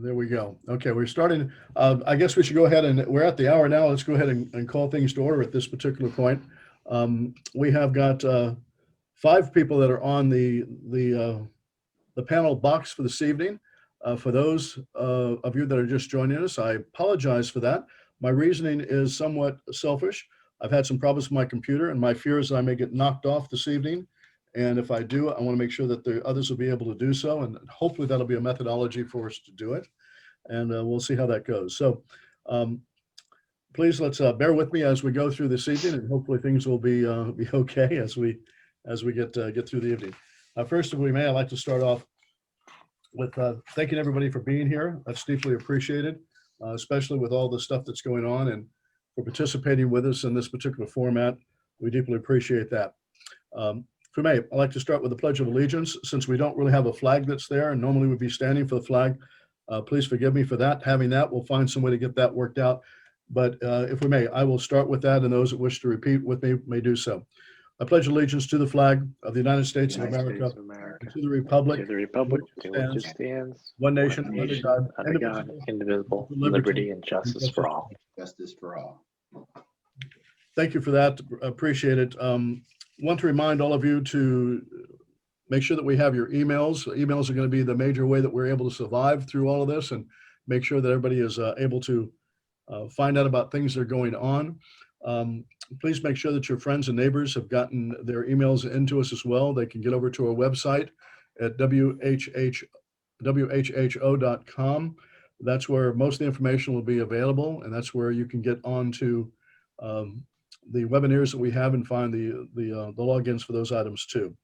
There we go. Okay, we're starting. I guess we should go ahead and we're at the hour now. Let's go ahead and call things to order at this particular point. We have got 5 people that are on the panel box for this evening. For those of you that are just joining us, I apologize for that. My reasoning is somewhat selfish. I've had some problems with my computer, and my fear is that I may get knocked off this evening. And if I do, I want to make sure that the others will be able to do so. And hopefully that'll be a methodology for us to do it. And we'll see how that goes. So please let's bear with me as we go through this evening, and hopefully things will be okay as we get through the evening. First, if we may, I'd like to start off with thanking everybody for being here. That's deeply appreciated, especially with all the stuff that's going on, and for participating with us in this particular format. We deeply appreciate that. If we may, I'd like to start with the Pledge of Allegiance. Since we don't really have a flag that's there, and normally we'd be standing for the flag, please forgive me for that. Having that, we'll find some way to get that worked out. But if we may, I will start with that, and those that wish to repeat with me may do so. I pledge allegiance to the flag of the United States of America, and to the republic, to which it stands, one nation, under God, indivisible, with liberty and justice for all. Justice for all. Thank you for that. Appreciate it. Want to remind all of you to make sure that we have your emails. Emails are going to be the major way that we're able to survive through all of this, and make sure that everybody is able to find out about things that are going on. Please make sure that your friends and neighbors have gotten their emails into us as well. They can get over to our website at WHHO.com. That's where most of the information will be available, and that's where you can get on to the webinars that we have and find the logins for those items too.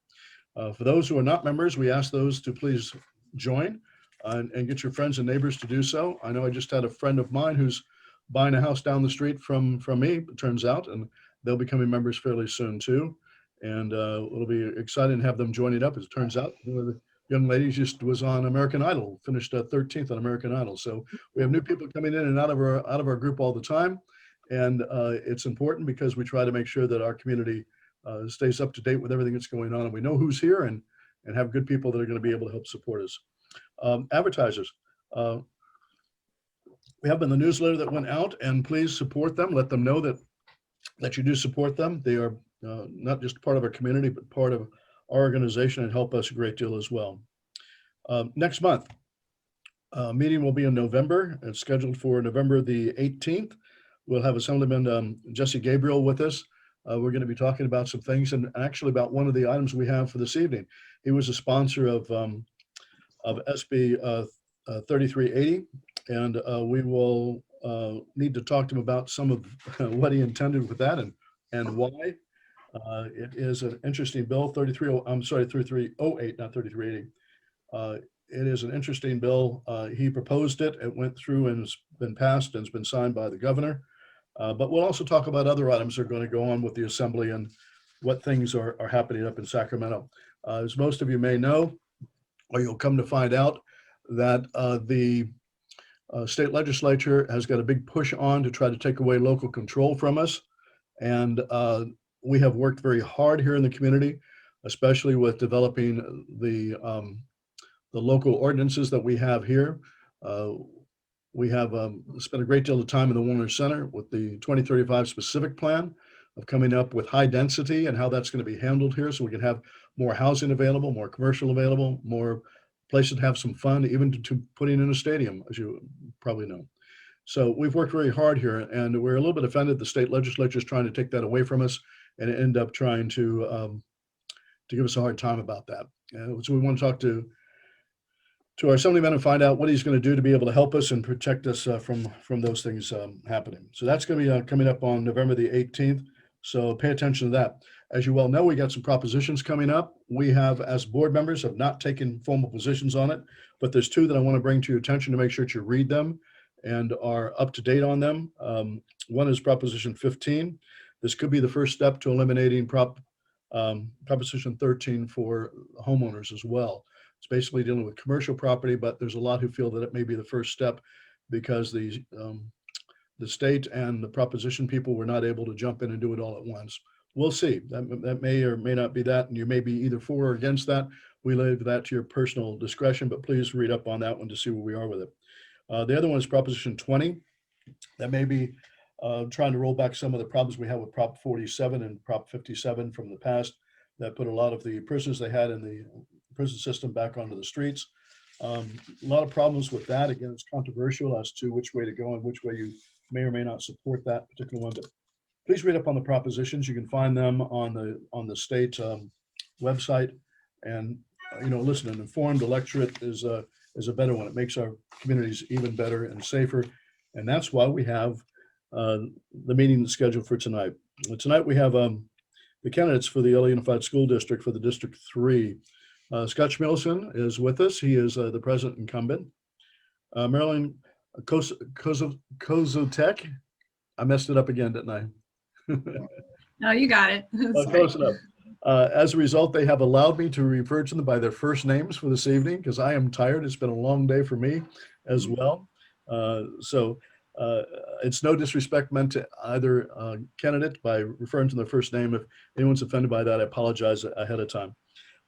For those who are not members, we ask those to please join and get your friends and neighbors to do so. I know I just had a friend of mine who's buying a house down the street from me, it turns out, and they'll be becoming members fairly soon too. And it'll be exciting to have them joining up. As it turns out, one of the young ladies just was on American Idol, finished 13th on American Idol. So we have new people coming in and out of our group all the time. And it's important because we try to make sure that our community stays up to date with everything that's going on, and we know who's here, and have good people that are going to be able to help support us. Advertisers. We have the newsletter that went out, and please support them. Let them know that you do support them. They are not just part of our community, but part of our organization, and help us a great deal as well. Next month, meeting will be in November. It's scheduled for November the 18th. We'll have Assemblyman Jesse Gabriel with us. We're going to be talking about some things, and actually about one of the items we have for this evening. He was a sponsor of SB 3380, and we will need to talk to him about some of what he intended with that and why. It is an interesting bill, 3308, not 3380. It is an interesting bill. He proposed it. It went through and has been passed and has been signed by the governor. But we'll also talk about other items that are going to go on with the assembly and what things are happening up in Sacramento. As most of you may know, or you'll come to find out, that the state legislature has got a big push on to try to take away local control from us. And we have worked very hard here in the community, especially with developing the local ordinances that we have here. We have spent a great deal of time in the Woodland Center with the 2035 specific plan of coming up with high density and how that's going to be handled here, so we can have more housing available, more commercial available, more places to have some fun, even to putting in a stadium, as you probably know. So we've worked very hard here, and we're a little bit offended the state legislature is trying to take that away from us and end up trying to give us a hard time about that. So we want to talk to our assemblyman and find out what he's going to do to be able to help us and protect us from those things happening. So that's going to be coming up on November the 18th. So pay attention to that. As you well know, we got some propositions coming up. We have, as board members, have not taken formal positions on it, but there's 2 that I want to bring to your attention to make sure that you read them and are up to date on them. One is Proposition 15. This could be the first step to eliminating Proposition 13 for homeowners as well. It's basically dealing with commercial property, but there's a lot who feel that it may be the first step because the state and the proposition people were not able to jump in and do it all at once. We'll see. That may or may not be that, and you may be either for or against that. We leave that to your personal discretion, but please read up on that one to see where we are with it. The other one is Proposition 20. That may be trying to roll back some of the problems we have with Prop 47 and Prop 57 from the past that put a lot of the prisoners they had in the prison system back onto the streets. A lot of problems with that. Again, it's controversial as to which way to go and which way you may or may not support that particular one. But please read up on the propositions. You can find them on the state website. And listen, an informed electorate is a better one. It makes our communities even better and safer. And that's why we have the meeting scheduled for tonight. Tonight we have the candidates for the LA Unified School District for the District 3. Scott Schmerelson is with us. He is the present incumbent. Marilyn Koziatek. I messed it up again, didn't I? No, you got it. Close enough. As a result, they have allowed me to refer to them by their first names for this evening because I am tired. It's been a long day for me as well. So it's no disrespect meant to either candidate by referring to their first name. If anyone's offended by that, I apologize ahead of time.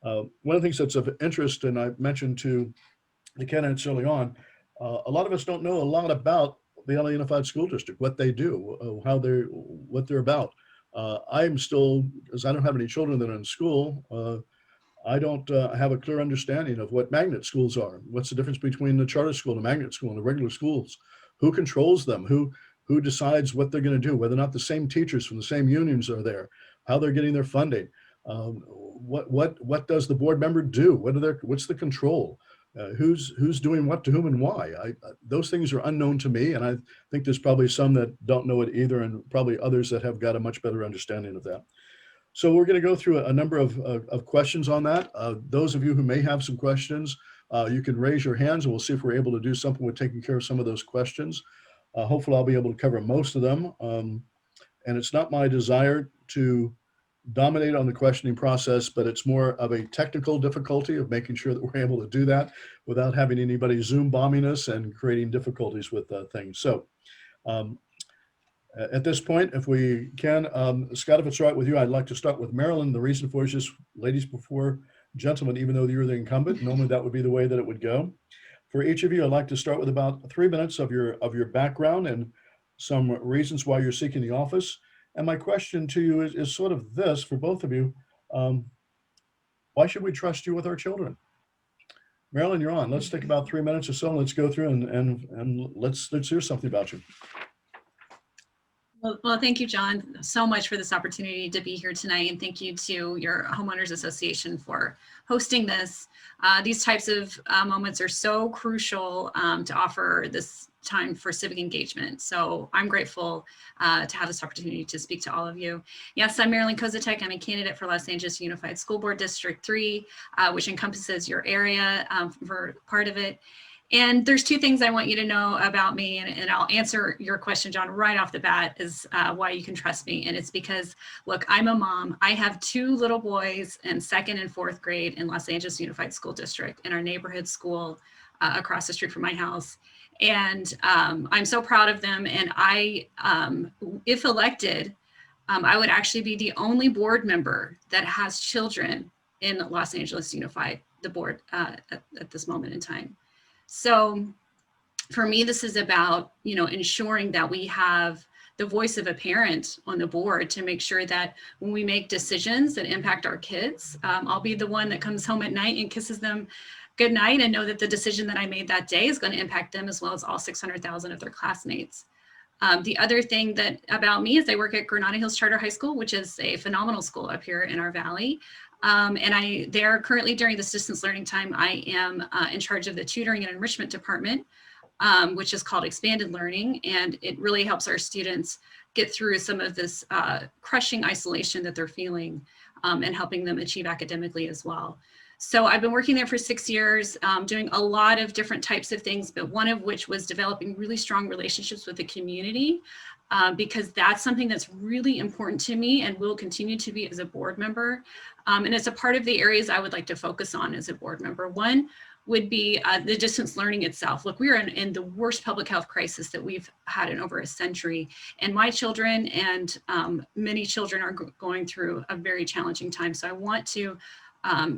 One of the things that's of interest, and I mentioned to the candidates early on, a lot of us don't know a lot about the LA Unified School District, what they do, what they're about. I'm still, because I don't have any children that are in school, I don't have a clear understanding of what magnet schools are. What's the difference between the charter school, the magnet school, and the regular schools? Who controls them? Who decides what they're going to do? Whether or not the same teachers from the same unions are there? How they're getting their funding? What does the board member do? What's the control? Who's doing what to whom and why? Those things are unknown to me, and I think there's probably some that don't know it either, and probably others that have got a much better understanding of that. So we're going to go through a number of questions on that. Those of you who may have some questions, you can raise your hands, and we'll see if we're able to do something with taking care of some of those questions. Hopefully, I'll be able to cover most of them. And it's not my desire to dominate on the questioning process, but it's more of a technical difficulty of making sure that we're able to do that without having anybody Zoom bombing us and creating difficulties with things. So at this point, if we can, Scott, if it's all right with you, I'd like to start with Marilyn. The reason for it is just ladies before gentlemen, even though you're the incumbent. Normally that would be the way that it would go. For each of you, I'd like to start with about 3 minutes of your background and some reasons why you're seeking the office. And my question to you is sort of this for both of you. Why should we trust you with our children? Marilyn, you're on. Let's take about 3 minutes or so. Let's go through and let's hear something about you. Well, thank you, John, so much for this opportunity to be here tonight. And thank you to your Homeowners Association for hosting this. These types of moments are so crucial to offer this time for civic engagement. So I'm grateful to have this opportunity to speak to all of you. Yes, I'm Marilyn Koziatek. I'm a candidate for Los Angeles Unified School Board District 3, which encompasses your area for part of it. And there's two things I want you to know about me, and I'll answer your question, John, right off the bat, is why you can trust me. And it's because, look, I'm a mom. I have 2 little boys in 2nd and 4th grade in Los Angeles Unified School District in our neighborhood school across the street from my house. And I'm so proud of them. And I, if elected, I would actually be the only board member that has children in Los Angeles Unified, the board at this moment in time. So for me, this is about, ensuring that we have the voice of a parent on the board to make sure that when we make decisions that impact our kids, I'll be the one that comes home at night and kisses them good night and know that the decision that I made that day is going to impact them as well as all 600,000 of their classmates. The other thing about me is I work at Granada Hills Charter High School, which is a phenomenal school up here in our valley. And there currently during this distance learning time, I am in charge of the tutoring and enrichment department, which is called expanded learning. And it really helps our students get through some of this crushing isolation that they're feeling and helping them achieve academically as well. So I've been working there for 6 years, doing a lot of different types of things, but one of which was developing really strong relationships with the community. Because that's something that's really important to me and will continue to be as a board member. And it's a part of the areas I would like to focus on as a board member. One would be the distance learning itself. Look, we are in the worst public health crisis that we've had in over a century. And my children and many children are going through a very challenging time. So I want to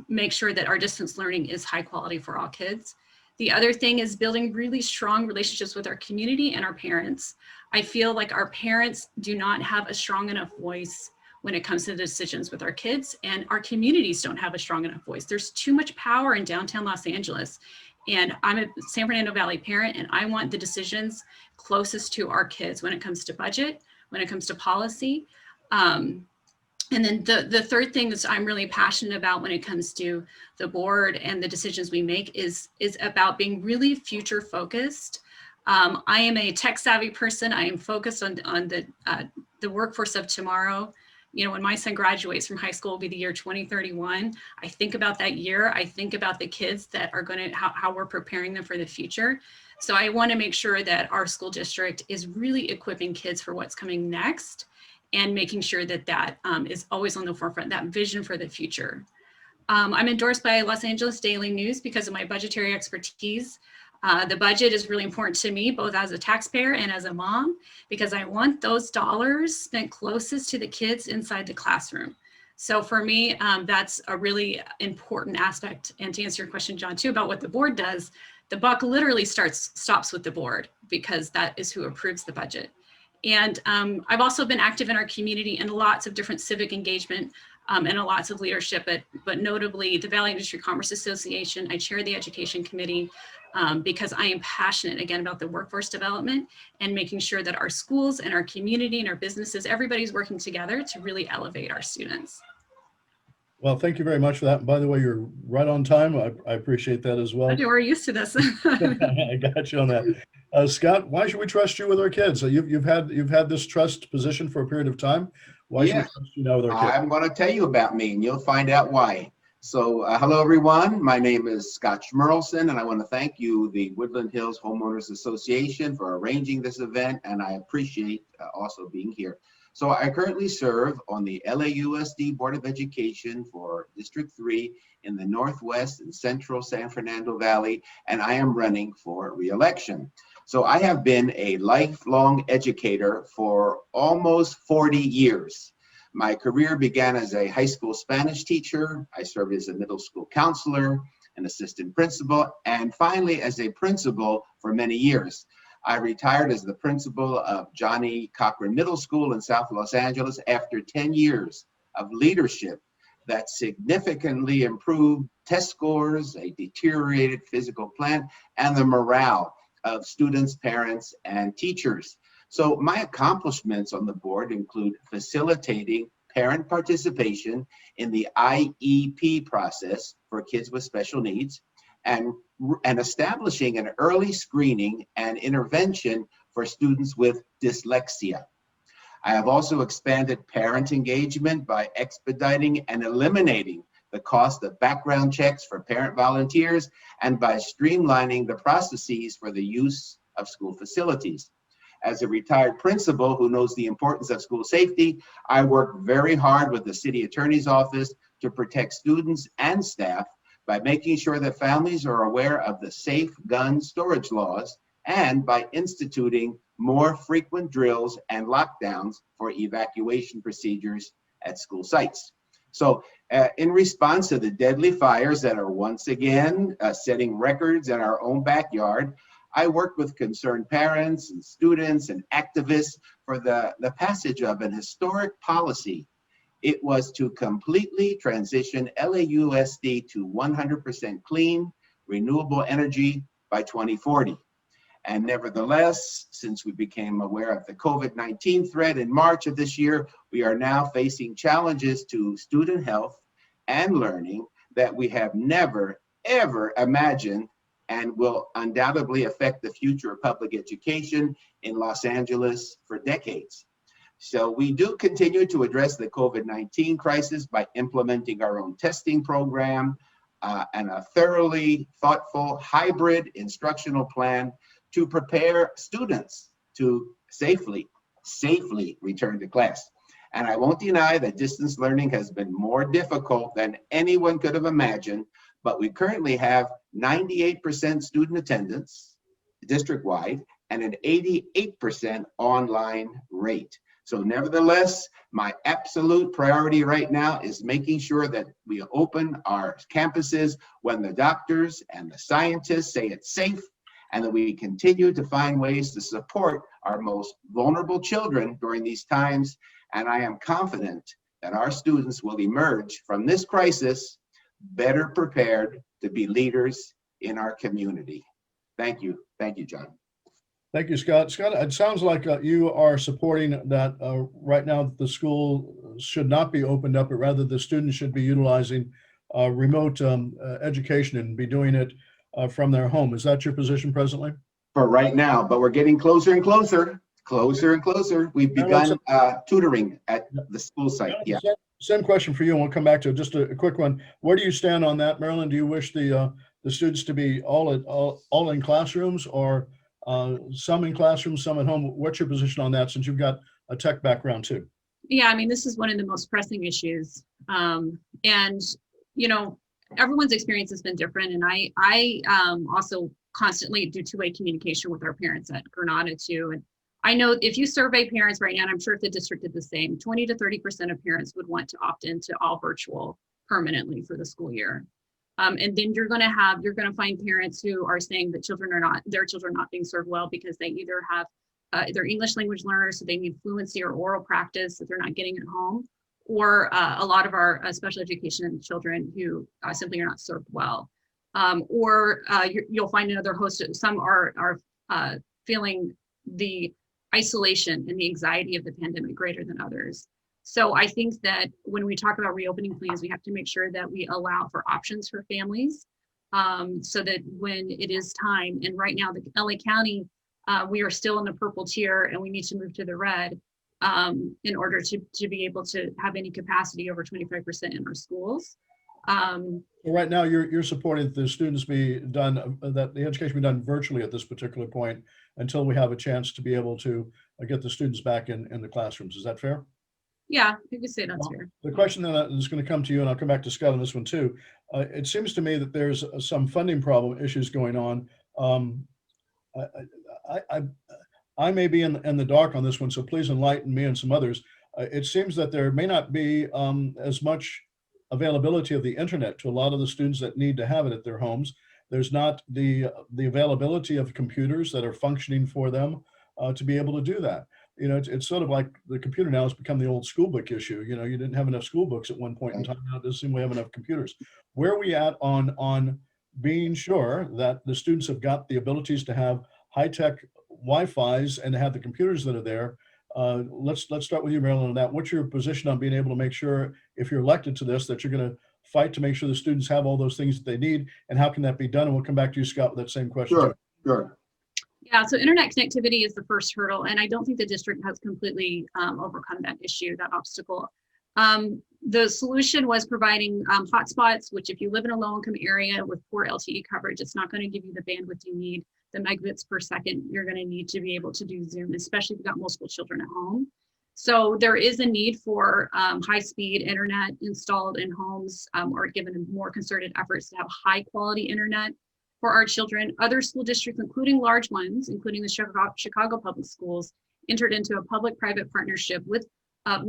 make sure that our distance learning is high quality for all kids. The other thing is building really strong relationships with our community and our parents. I feel like our parents do not have a strong enough voice when it comes to the decisions with our kids, and our communities don't have a strong enough voice. There's too much power in downtown Los Angeles. And I'm a San Fernando Valley parent, and I want the decisions closest to our kids when it comes to budget, when it comes to policy. And then the third thing that I'm really passionate about when it comes to the board and the decisions we make is about being really future focused. I am a tech savvy person. I am focused on the workforce of tomorrow. You know, when my son graduates from high school, will be the year 2031. I think about that year. I think about the kids that are going to, how we're preparing them for the future. So I want to make sure that our school district is really equipping kids for what's coming next and making sure that that is always on the forefront, that vision for the future. I'm endorsed by Los Angeles Daily News because of my budgetary expertise. The budget is really important to me, both as a taxpayer and as a mom, because I want those dollars spent closest to the kids inside the classroom. So for me, that's a really important aspect. And to answer your question, John, too, about what the board does, the buck literally stops with the board, because that is who approves the budget. And I've also been active in our community in lots of different civic engagement and lots of leadership, but notably the Valley Industry Commerce Association. I chair the education committee because I am passionate, again, about the workforce development and making sure that our schools and our community and our businesses, everybody's working together to really elevate our students. Well, thank you very much for that. And by the way, you're right on time. I appreciate that as well. I do, we're used to this. I got you on that. Scott, why should we trust you with our kids? So you've had this trust position for a period of time. Why should we trust you now with our kids? I'm going to tell you about me, and you'll find out why. So hello, everyone. My name is Scott Schmerelson, and I want to thank you, the Woodland Hills Homeowners Association, for arranging this event, and I appreciate also being here. So I currently serve on the LAUSD Board of Education for District 3 in the Northwest and Central San Fernando Valley, and I am running for re-election. So I have been a lifelong educator for almost 40 years. My career began as a high school Spanish teacher. I served as a middle school counselor, an assistant principal, and finally as a principal for many years. I retired as the principal of Johnny Cochran Middle School in South Los Angeles after 10 years of leadership that significantly improved test scores, a deteriorated physical plant, and the morale of students, parents, and teachers. So my accomplishments on the board include facilitating parent participation in the IEP process for kids with special needs, and establishing an early screening and intervention for students with dyslexia. I have also expanded parent engagement by expediting and eliminating the cost of background checks for parent volunteers and by streamlining the processes for the use of school facilities. As a retired principal who knows the importance of school safety, I work very hard with the city attorney's office to protect students and staff by making sure that families are aware of the safe gun storage laws and by instituting more frequent drills and lockdowns for evacuation procedures at school sites. So in response to the deadly fires that are once again setting records in our own backyard, I worked with concerned parents and students and activists for the passage of an historic policy. It was to completely transition LAUSD to 100% clean, renewable energy by 2040. And nevertheless, since we became aware of the COVID-19 threat in March of this year, we are now facing challenges to student health and learning that we have never, ever imagined and will undoubtedly affect the future of public education in Los Angeles for decades. So we do continue to address the COVID-19 crisis by implementing our own testing program and a thoroughly thoughtful hybrid instructional plan to prepare students to safely return to class. And I won't deny that distance learning has been more difficult than anyone could have imagined, but we currently have 98% student attendance district-wide and an 88% online rate. So nevertheless, my absolute priority right now is making sure that we open our campuses when the doctors and the scientists say it's safe, and that we continue to find ways to support our most vulnerable children during these times. And I am confident that our students will emerge from this crisis better prepared to be leaders in our community. Thank you. Thank you, John. Thank you, Scott. Scott, it sounds like you are supporting that right now the school should not be opened up, but rather the students should be utilizing remote education and be doing it from their home. Is that your position presently? For right now, but we're getting closer and closer, closer and closer. We've begun tutoring at the school site. Yeah. Same question for you, and we'll come back to it. Just a quick one. Where do you stand on that, Marilyn? Do you wish the students to be all in classrooms, or some in classrooms, some at home? What's your position on that, since you've got a tech background too? Yeah, I mean, this is one of the most pressing issues. And, you know, everyone's experience has been different. And I also constantly do two-way communication with our parents at Granada too. And I know if you survey parents right now, and I'm sure if the district did the same, 20 to 30% of parents would want to opt into all virtual permanently for the school year. And then you're going to find parents who are saying that their children are not being served well because they either have they're English language learners, so they need fluency or oral practice that they're not getting at home, or a lot of our special education children who simply are not served well. You'll find another host. Some are feeling the isolation and the anxiety of the pandemic greater than others. So I think that when we talk about reopening plans, we have to make sure that we allow for options for families, so that when it is time, and right now the LA County, we are still in the purple tier and we need to move to the red in order to be able to have any capacity over 25% in our schools. Right now, you're supporting that the students be done, that the education be done virtually at this particular point until we have a chance to be able to get the students back in the classrooms. Is that fair? Yeah, you could say that's fair. The question that is going to come to you, and I'll come back to Scott on this one too. It seems to me that there's some funding problem issues going on. I may be in the dark on this one, so please enlighten me and some others. It seems that there may not be as much availability of the internet to a lot of the students that need to have it at their homes. There's not the availability of computers that are functioning for them to be able to do that. You know, it's sort of like the computer now has become the old school book issue. You know, you didn't have enough school books at one point in time. Now it doesn't seem we have enough computers. Where are we at on being sure that the students have got the abilities to have high-tech Wi-Fi's and to have the computers that are there? Let's start with you, Marilyn, on that. What's your position on being able to make sure, if you're elected to this, that you're going to fight to make sure the students have all those things that they need, and how can that be done? And we'll come back to you, Scott, with that same question. Sure. Yeah, so internet connectivity is the first hurdle, and I don't think the district has completely overcome that issue, that obstacle. The solution was providing hotspots, which if you live in a low-income area with poor LTE coverage, it's not going to give you the bandwidth you need, the megabits per second you're going to need to be able to do Zoom, especially if you've got multiple children at home. So there is a need for high-speed internet installed in homes, or given more concerted efforts to have high-quality internet for our children. Other school districts, including large ones, including the Chicago Public Schools, entered into a public-private partnership with a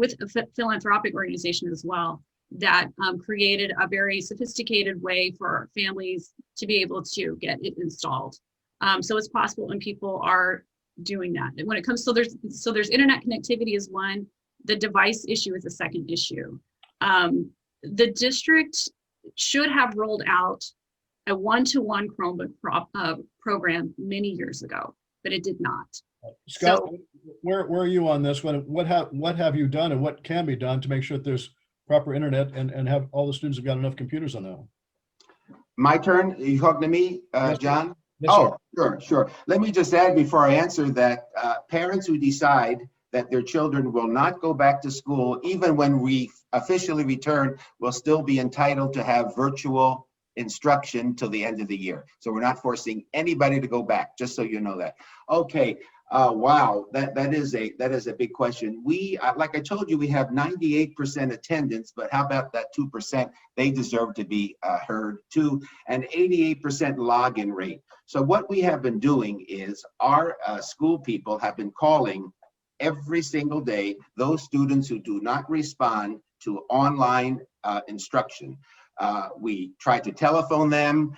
philanthropic organization as well that created a very sophisticated way for families to be able to get it installed. So it's possible, and people are doing that. And when it comes, so there's internet connectivity is one. The device issue is a second issue. The district should have rolled out a one-to-one Chromebook program many years ago, but it did not. Scott, so, where are you on this? What have you done, and what can be done to make sure that there's proper internet and have all the students have got enough computers on that one? My turn. Are you talking to me, Yes, John? Yes, oh, sure. Let me just add before I answer that parents who decide that their children will not go back to school, even when we officially return, will still be entitled to have virtual instruction till the end of the year. So we're not forcing anybody to go back, just so you know that. Okay, wow, that is a big question. We, like I told you, we have 98% attendance, but how about that 2%? They deserve to be heard too, and 88% login rate. So what we have been doing is our school people have been calling every single day those students who do not respond to online instruction. We try to telephone them.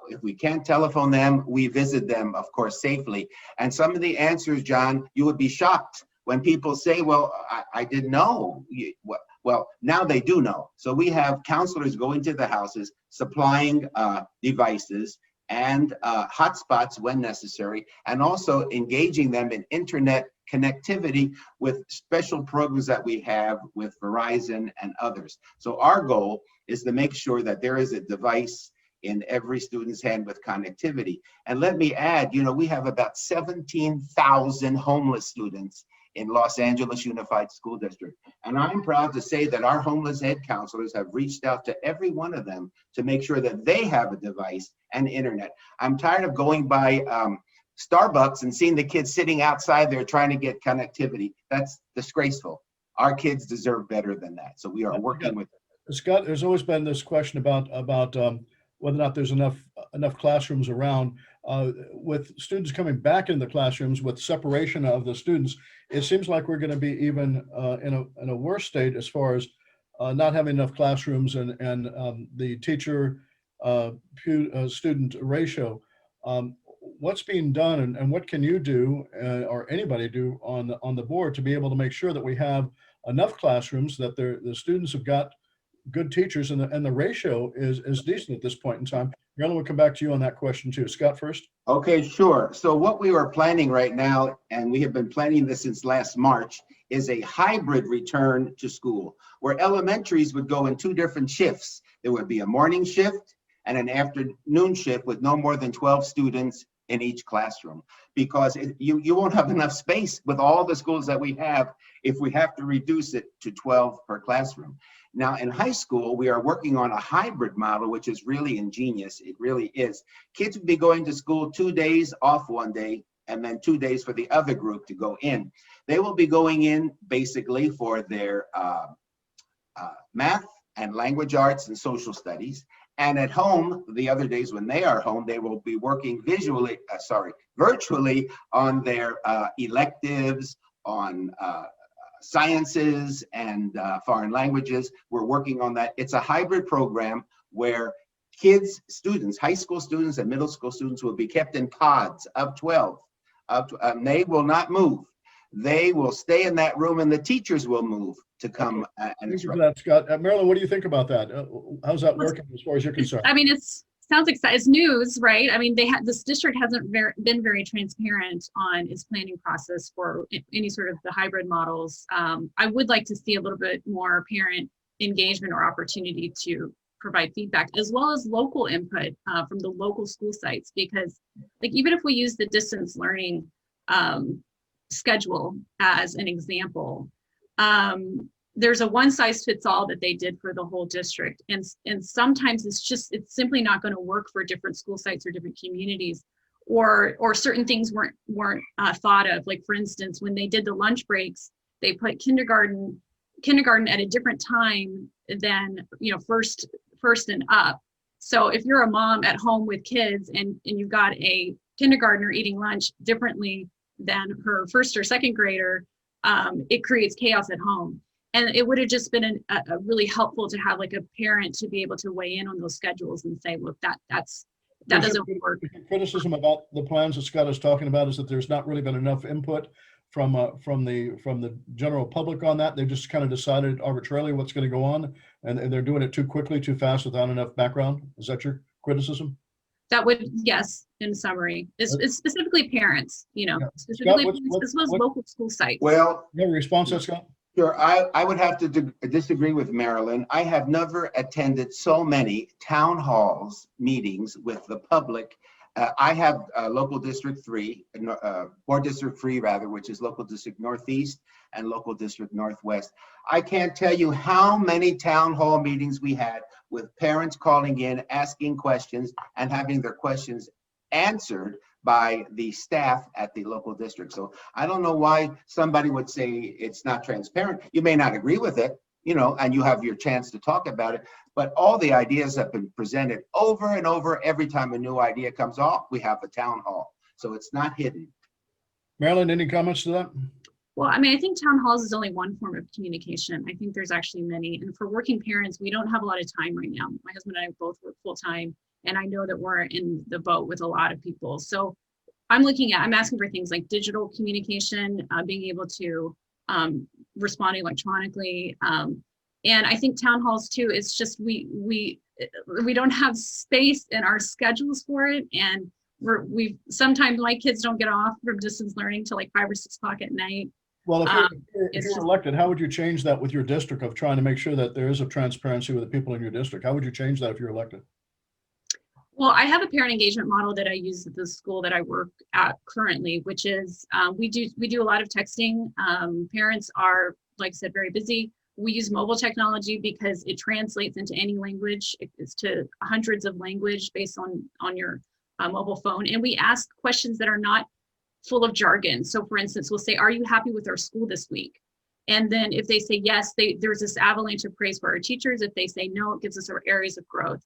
If we can't telephone them, we visit them, of course, safely. And some of the answers, John, you would be shocked when people say, well, I didn't know. Well, now they do know. So we have counselors going to the houses, supplying devices and hotspots when necessary, and also engaging them in internet connectivity with special programs that we have with Verizon and others. So our goal is to make sure that there is a device in every student's hand with connectivity. And let me add, you know, we have about 17,000 homeless students in Los Angeles Unified School District. And I'm proud to say that our homeless ed counselors have reached out to every one of them to make sure that they have a device and internet. I'm tired of going by Starbucks and seeing the kids sitting outside there trying to get connectivity. That's disgraceful. Our kids deserve better than that. So we are working with them. Scott, there's always been this question about whether or not there's enough classrooms around. With students coming back in the classrooms with separation of the students, it seems like we're going to be even in a worse state as far as not having enough classrooms and the teacher student ratio. What's being done and what can you do or anybody do on the board to be able to make sure that we have enough classrooms, that the students have got good teachers and the ratio is decent at this point in time? Marilyn, we'll come back to you on that question too. Scott first. Okay, sure. So what we are planning right now, and we have been planning this since last March, is a hybrid return to school where elementaries would go in 2 different shifts. There would be a morning shift and an afternoon shift with no more than 12 students in each classroom, because you won't have enough space with all the schools that we have if we have to reduce it to 12 per classroom. Now in high school, we are working on a hybrid model, which is really ingenious. It really is. Kids would be going to school 2 days, off 1 day, and then 2 days for the other group to go in. They will be going in basically for their math and language arts and social studies. And at home, the other days when they are home, they will be working virtually on their electives, on sciences and foreign languages. We're working on that. It's a hybrid program where students, high school students and middle school students will be kept in pods of 12. They will not move. They will stay in that room and the teachers will move to come and Thank you for that, Scott. Marilyn, what do you think about that? How's that working as far as you're concerned? I mean, sounds exciting. It's news, right? I mean, this district hasn't been very transparent on its planning process for any sort of the hybrid models. I would like to see a little bit more parent engagement or opportunity to provide feedback, as well as local input from the local school sites, because like even if we use the distance learning schedule as an example, there's a one size fits all that they did for the whole district. And sometimes it's simply not going to work for different school sites or different communities, or certain things weren't thought of. Like for instance, when they did the lunch breaks, they put kindergarten at a different time than, first and up. So if you're a mom at home with kids and you've got a kindergartner eating lunch differently than her first or second grader, it creates chaos at home. And it would have just been a really helpful to have like a parent to be able to weigh in on those schedules and say, look, that doesn't work. Criticism about the plans that Scott is talking about is that there's not really been enough input from the general public on that. They've just kind of decided arbitrarily what's going to go on, and they're doing it too quickly, too fast, without enough background. Is that your criticism? That would, yes, in summary, it's specifically parents, Yeah. specifically Scott, parents, as well as local school sites. Well, you have a response to that, Scott? sure. I would have to disagree with Marilyn. I have never attended so many town halls meetings with the public. I have local district 3, board district 3 rather, which is local district Northeast and local district Northwest. I can't tell you how many town hall meetings we had with parents calling in, asking questions and having their questions answered by the staff at the local district. So I don't know why somebody would say it's not transparent. You may not agree with it, and you have your chance to talk about it, but all the ideas have been presented over and over. Every time a new idea comes off, we have a town hall. So it's not hidden. Marilyn, any comments to that? Well, I mean, I think town halls is only one form of communication. I think there's actually many. And for working parents, we don't have a lot of time right now. My husband and I both work full time, and I know that we're in the boat with a lot of people. So I'm asking for things like digital communication, being able to respond electronically. And I think town halls too, it's just, we don't have space in our schedules for it. And sometimes my kids don't get off from distance learning till like 5 or 6 o'clock at night. Well, if you're elected, how would you change that with your district of trying to make sure that there is a transparency with the people in your district? How would you change that if you're elected? Well, I have a parent engagement model that I use at the school that I work at currently, which is we do a lot of texting. Parents are, like I said, very busy. We use mobile technology because it translates into any language. It's to hundreds of language based on your mobile phone. And we ask questions that are not full of jargon. So for instance, we'll say, are you happy with our school this week? And then if they say yes, there's this avalanche of praise for our teachers. If they say no, it gives us our areas of growth.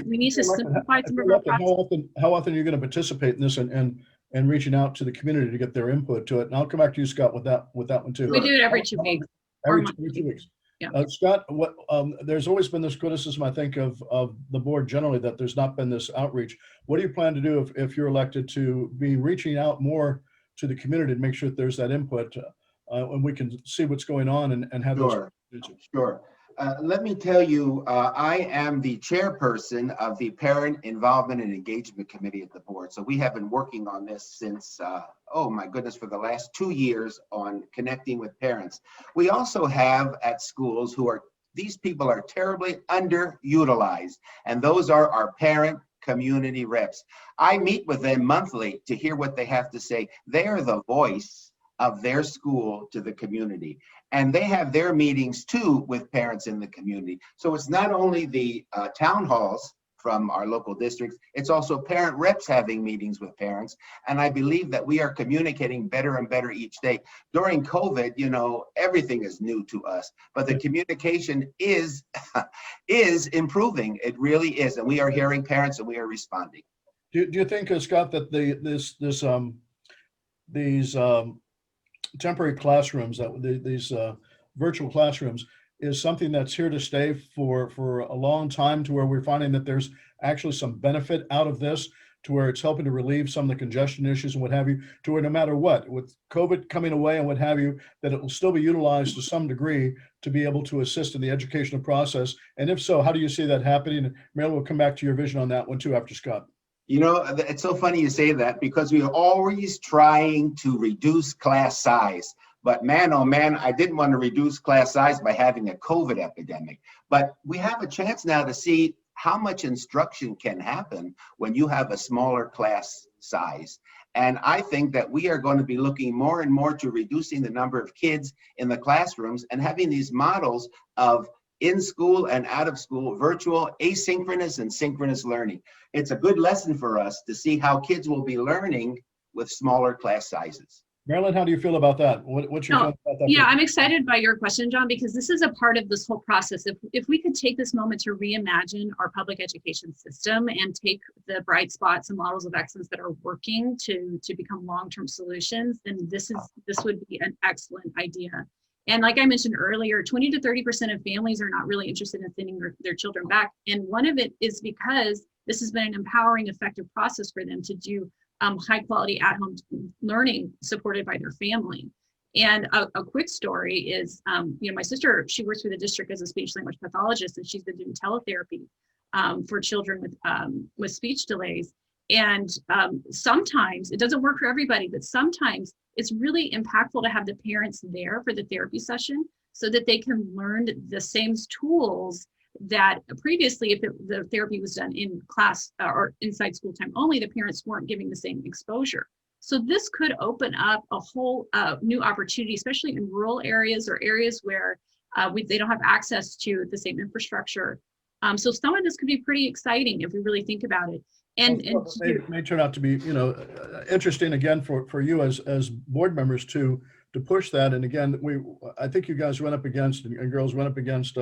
We need to simplify some of our processes. How often are you going to participate in this and reaching out to the community to get their input to it? And I'll come back to you, Scott, with that one too. We do it every 2 weeks. Every 2 weeks. Yeah. Scott, there's always been this criticism, I think, of the board generally that there's not been this outreach. What do you plan to do if you're elected to be reaching out more to the community to make sure that there's that input and we can see what's going on and have Sure. Sure. Let me tell you, I am the chairperson of the Parent Involvement and Engagement Committee at the board. So we have been working on this since, oh my goodness, for the last 2 years on connecting with parents. We also have at schools these people are terribly underutilized, and those are our parent community reps. I meet with them monthly to hear what they have to say. They are the voice of their school to the community. And they have their meetings too with parents in the community. So it's not only the town halls from our local districts, it's also parent reps having meetings with parents. And I believe that we are communicating better and better each day. During COVID, everything is new to us, but the communication is improving. It really is. And we are hearing parents and we are responding. Do you think, Scott, that these temporary classrooms, these virtual classrooms, is something that's here to stay for a long time, to where we're finding that there's actually some benefit out of this, to where it's helping to relieve some of the congestion issues and what have you, to where no matter what, with COVID coming away and what have you, that it will still be utilized to some degree to be able to assist in the educational process? And if so, how do you see that happening? And Marilyn, we'll come back to your vision on that one too after Scott. It's so funny you say that, because we are always trying to reduce class size. But man, oh man, I didn't want to reduce class size by having a COVID epidemic. But we have a chance now to see how much instruction can happen when you have a smaller class size. And I think that we are going to be looking more and more to reducing the number of kids in the classrooms and having these models of in school and out of school, virtual, asynchronous and synchronous learning. It's a good lesson for us to see how kids will be learning with smaller class sizes. Marilyn, how do you feel about that? What's your thought about that? Yeah, I'm excited by your question, John, because this is a part of this whole process. If we could take this moment to reimagine our public education system and take the bright spots and models of excellence that are working to become long-term solutions, then this would be an excellent idea. And like I mentioned earlier, 20 to 30% of families are not really interested in sending their children back. And one of it is because this has been an empowering, effective process for them to do high quality at-home learning supported by their family. And a quick story is, my sister, she works for the district as a speech language pathologist, and she's been doing teletherapy for children with speech delays. And sometimes it doesn't work for everybody, but sometimes it's really impactful to have the parents there for the therapy session so that they can learn the same tools that previously, if the therapy was done in class or inside school time only, the parents weren't giving the same exposure. So this could open up a whole new opportunity, especially in rural areas or areas where they don't have access to the same infrastructure. So some of this could be pretty exciting if we really think about it. And it may turn out to be, interesting again for you as board members to push that. And again, I think you guys went up against and girls went up against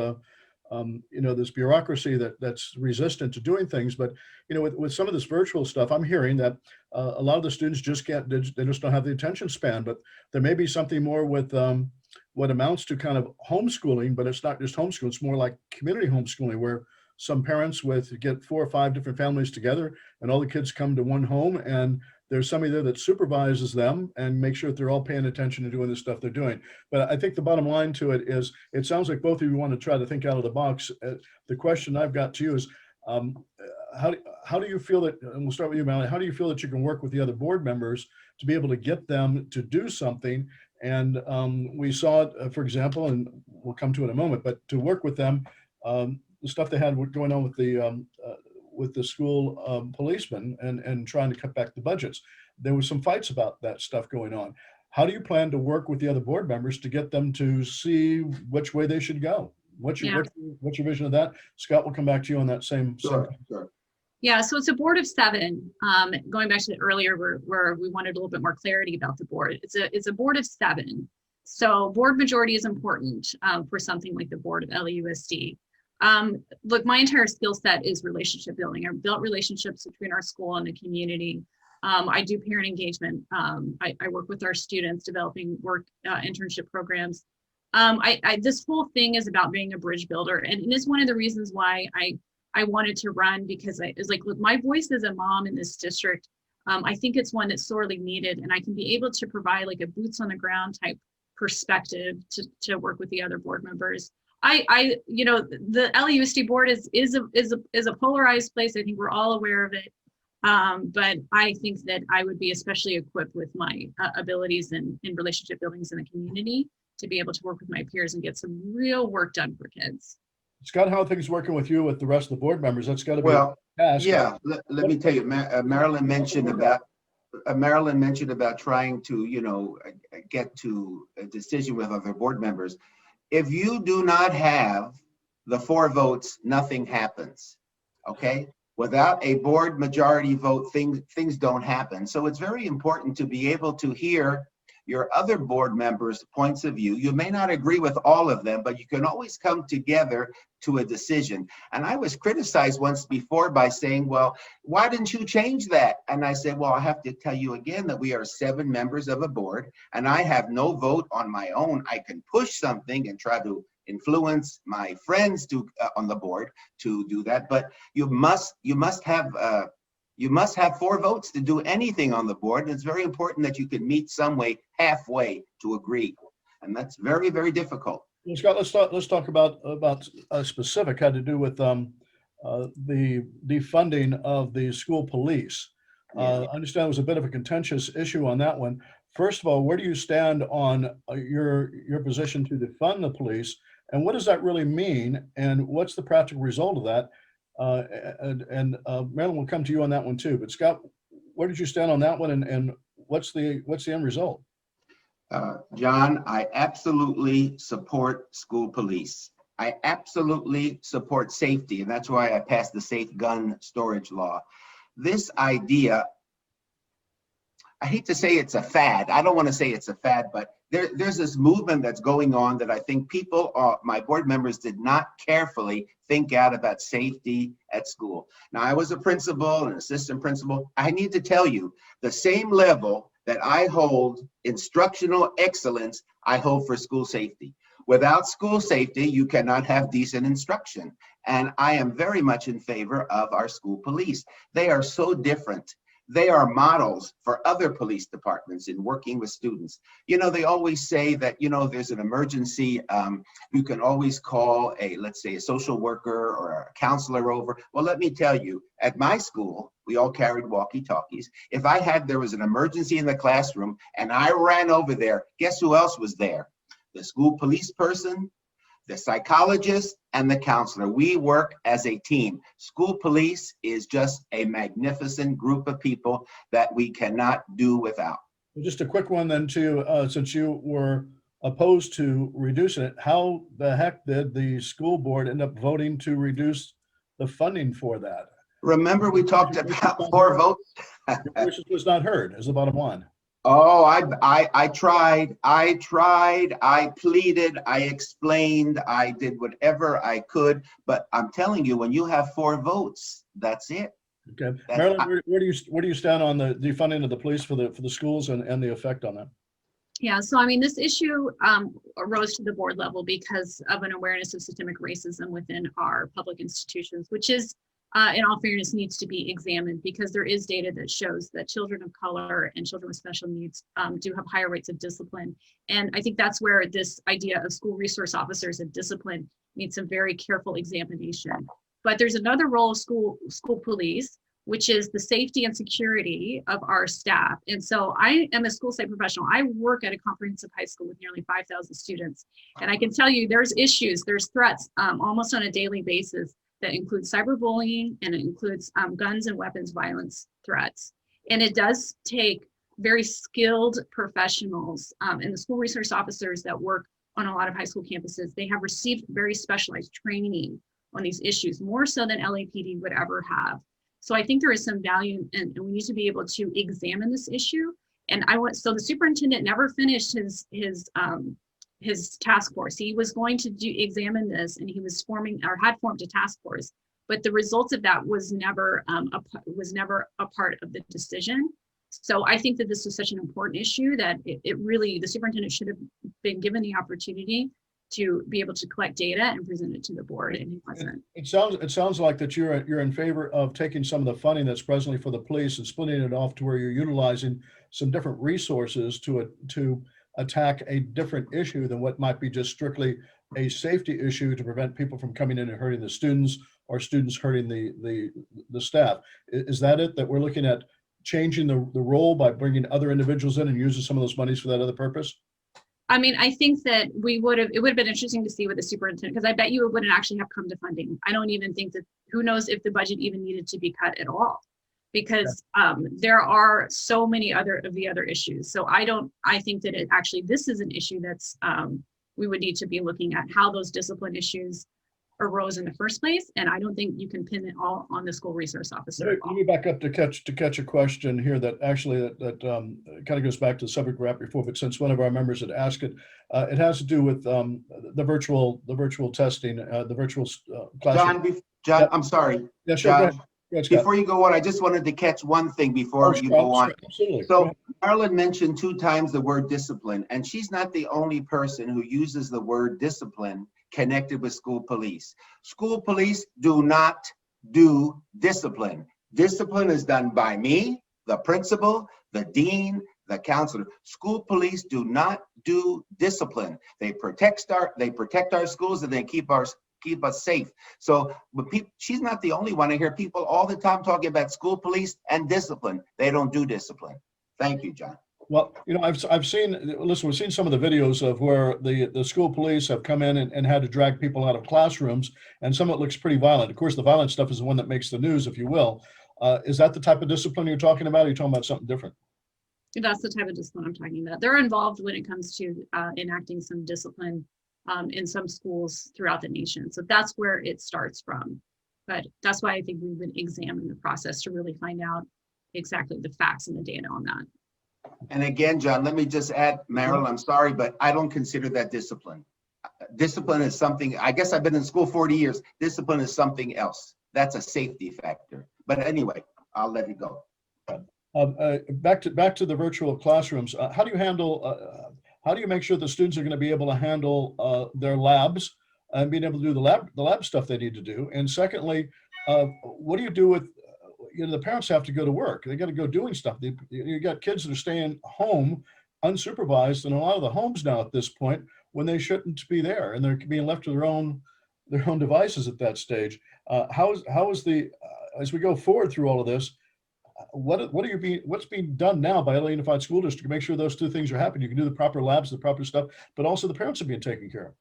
this bureaucracy that's resistant to doing things. But, with some of this virtual stuff, I'm hearing that a lot of the students just they just don't have the attention span. But there may be something more with what amounts to kind of homeschooling, but it's not just homeschooling, it's more like community homeschooling, where some parents get 4 or 5 different families together and all the kids come to one home, and there's somebody there that supervises them and makes sure that they're all paying attention to doing the stuff they're doing. But I think the bottom line to it is, it sounds like both of you want to try to think out of the box. The question I've got to you is, how do you feel that, and we'll start with you, Marilyn, how do you feel that you can work with the other board members to be able to get them to do something? And we saw it, for example, and we'll come to it in a moment, but to work with them, the stuff they had going on with the school policemen and trying to cut back the budgets. There were some fights about that stuff going on. How do you plan to work with the other board members to get them to see which way they should go? What's your vision of that? Scott, we'll come back to you on that same. Sure. Yeah, so it's a board of 7. Going back to earlier where we wanted a little bit more clarity about the board. It's a board of 7. So board majority is important for something like the board of LAUSD. Look, my entire skill set is relationship building. I've built relationships between our school and the community. I do parent engagement. I work with our students developing work internship programs. This whole thing is about being a bridge builder, and it's one of the reasons why I wanted to run, because it's like, look, my voice as a mom in this district, I think it's one that's sorely needed, and I can be able to provide like a boots on the ground type perspective to work with the other board members. The LAUSD board is a polarized place. I think we're all aware of it. But I think that I would be especially equipped with my abilities in relationship buildings in the community to be able to work with my peers and get some real work done for kids. Scott, how are things working with you with the rest of the board members? That's got to be well, a task. yeah. Let me tell you, Marilyn mentioned about trying to get to a decision with other board members. If you do not have the 4 votes, nothing happens. Okay. Without a board majority vote, things don't happen. So it's very important to be able to hear your other board members' points of view. You may not agree with all of them, but you can always come together to a decision. And I was criticized once before by saying, well, why didn't you change that? And I said, well, I have to tell you again that we are 7 members of a board, and I have no vote on my own. I can push something and try to influence my friends on the board to do that, but you must have 4 votes to do anything on the board. And it's very important that you can meet some way halfway to agree, and that's very, very difficult. Well, Scott, let's talk about a specific had to do with the defunding of the school police. I understand it was a bit of a contentious issue on that one. First of all, where do you stand on your position to defund the police, and what does that really mean, and what's the practical result of that? Marilyn will come to you on that one too. But Scott, where did you stand on that one, and what's the end result? John, I absolutely support school police. I absolutely support safety, and that's why I passed the safe gun storage law. This idea, I hate to say it's a fad. I don't want to say it's a fad, but there's this movement that's going on that I think my board members did not carefully think out about safety at school. Now, I was a principal, an assistant principal. I need to tell you, the same level that I hold instructional excellence, I hold for school safety. Without school safety, you cannot have decent instruction. And I am very much in favor of our school police. They are so different. They are models for other police departments in working with students. They always say that, there's an emergency, you can always call let's say a social worker or a counselor over. Well, let me tell you, at my school, we all carried walkie-talkies. If there was an emergency in the classroom and I ran over there, guess who else was there? The school police person, the psychologist, and the counselor. We work as a team. School police is just a magnificent group of people that we cannot do without. Just a quick one then too, since you were opposed to reducing it, how the heck did the school board end up voting to reduce the funding for that? Remember, we talked about 4 votes? Your voice was not heard, is the bottom line. Oh, I tried, I pleaded, I explained, I did whatever I could, but I'm telling you, when you have 4 votes, that's it. Okay, Marilyn, where do you stand on the defunding of the police for the schools and the effect on that? Yeah, so I mean, this issue arose to the board level because of an awareness of systemic racism within our public institutions, which is, in all fairness, needs to be examined because there is data that shows that children of color and children with special needs do have higher rates of discipline. And I think that's where this idea of school resource officers and discipline needs some very careful examination. But there's another role of school police, which is the safety and security of our staff. And so I am a school site professional. I work at a comprehensive high school with nearly 5,000 students. And I can tell you there's issues, there's threats almost on a daily basis that includes cyberbullying, and it includes guns and weapons violence threats. And it does take very skilled professionals and the school resource officers that work on a lot of high school campuses. They have received very specialized training on these issues, more so than LAPD would ever have. So I think there is some value, and we need to be able to examine this issue. And so the superintendent never finished his task force. He was going to examine this, and he was had formed a task force, but the results of that was never a part of the decision. So I think that this was such an important issue that it really, the superintendent should have been given the opportunity to be able to collect data and present it to the board, and he wasn't. It sounds like that you're in favor of taking some of the funding that's presently for the police and splitting it off to where you're utilizing some different resources to attack a different issue than what might be just strictly a safety issue to prevent people from coming in and hurting the students or students hurting the staff. Is that it, that we're looking at changing the role by bringing other individuals in and using some of those monies for that other purpose? I mean, I think that it would have been interesting to see what the superintendent, because I bet you it wouldn't actually have come to funding. I don't even think that, who knows if the budget even needed to be cut at all, because there are so many other issues. So I think that this is an issue that's, we would need to be looking at how those discipline issues arose in the first place. And I don't think you can pin it all on the school resource officer. Let me back up to catch a question here that actually that kind of goes back to the subject we were at before, but since one of our members had asked it, it has to do with the virtual testing, the virtual classroom. John, Yeah. I'm sorry. Yeah, sure. John, Go ahead, Scott. before you go on, I just wanted to catch one thing before you go on. Absolutely. So Marilyn mentioned 2 times the word discipline, and she's not the only person who uses the word discipline connected with school police. School police do not do discipline. Discipline is done by me, the principal, the dean, the counselor. School police do not do discipline. They protect our schools, and they keep us safe. So she's not the only one. I hear people all the time talking about school police and discipline. They don't do discipline. Thank you, John. Well, I've seen, listen, we've seen some of the videos of where the school police have come in and had to drag people out of classrooms, and some of it looks pretty violent. Of course, the violent stuff is the one that makes the news, if you will. Is that the type of discipline you're talking about? Or are you talking about something different? That's the type of discipline I'm talking about. They're involved when it comes to enacting some discipline in some schools throughout the nation. So that's where it starts from. But that's why I think we would examine the process to really find out exactly the facts and the data on that. And again, John, let me just add, Marilyn, I'm sorry, but I don't consider that discipline. Discipline is something, I guess I've been in school 40 years. Discipline is something else. That's a safety factor. But anyway, I'll let it go. Back to the virtual classrooms. How do you make sure the students are going to be able to handle their labs and being able to do the lab stuff they need to do? And secondly, what do you do with, the parents have to go to work. They got to go doing stuff. You got kids that are staying home unsupervised in a lot of the homes now at this point when they shouldn't be there, and they're being left to their own devices at that stage. How is as we go forward through all of this, what's being done now by LA Unified School District to make sure those 2 things are happening? You can do the proper labs, the proper stuff, but also the parents are being taken care of.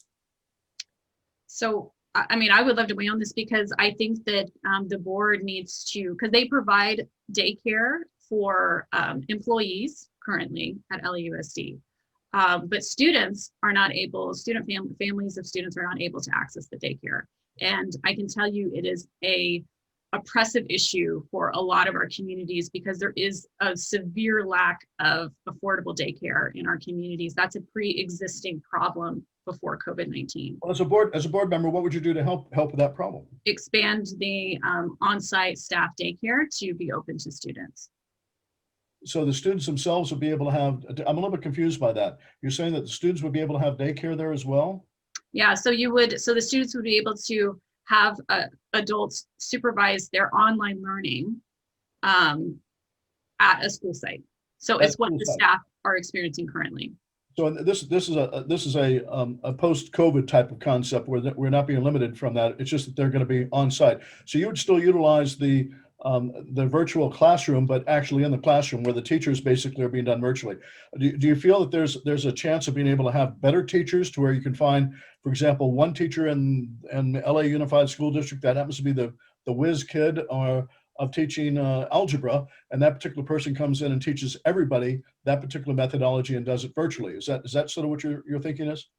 So, I mean, I would love to weigh on this because I think that the board needs to, because they provide daycare for employees currently at LAUSD, but students are not able, families of students are not able to access the daycare. And I can tell you it is a oppressive issue for a lot of our communities because there is a severe lack of affordable daycare in our communities. That's a pre-existing problem before COVID-19. Well, as a board member, what would you do to help with that problem? Expand the on-site staff daycare to be open to students. So the students themselves would be able to have, I'm a little bit confused by that. You're saying that the students would be able to have daycare there as well? Yeah, so the students would be able to have adults supervise their online learning at a school site. So it's what the staff are experiencing currently. So this is a post-COVID type of concept where we're not being limited from that. It's just that they're going to be on site. So you would still utilize the virtual classroom, but actually in the classroom where the teachers basically are being done virtually. Do you feel that there's a chance of being able to have better teachers to where you can find, for example, one teacher in LA Unified School District that happens to be the whiz kid of teaching algebra, and that particular person comes in and teaches everybody that particular methodology and does it virtually? Is that sort of what your thinking is?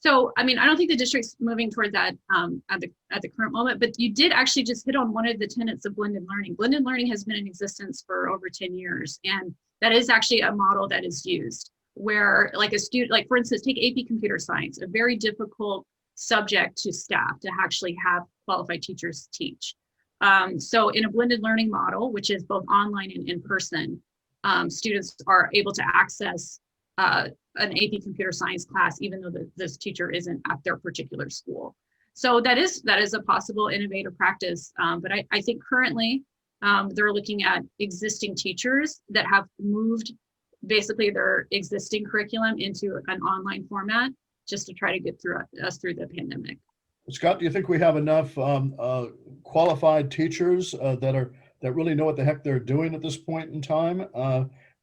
So, I mean, I don't think the district's moving towards that at the current moment, but you did actually just hit on one of the tenets of blended learning. Blended learning has been in existence for over 10 years, and that is actually a model that is used where, like a student, like for instance, take AP Computer Science, a very difficult subject to staff to actually have qualified teachers teach. So in a blended learning model, which is both online and in person, students are able to access an AP Computer Science class, even though this teacher isn't at their particular school. So that is a possible innovative practice. But I think currently they're looking at existing teachers that have moved basically their existing curriculum into an online format just to try to get us through the pandemic. Scott, do you think we have enough qualified teachers that really know what the heck they're doing at this point in time?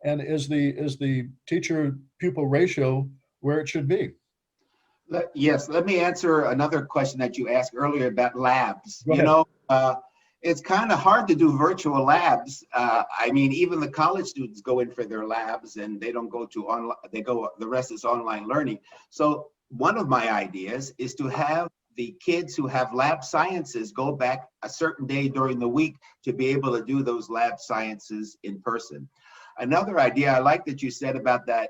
And is the teacher pupil ratio where it should be? Yes, let me answer another question that you asked earlier about labs. Go ahead. It's kind of hard to do virtual labs. I mean, even the college students go in for their labs and they don't go to online, the rest is online learning. So one of my ideas is to have the kids who have lab sciences go back a certain day during the week to be able to do those lab sciences in person. Another idea I like that you said about that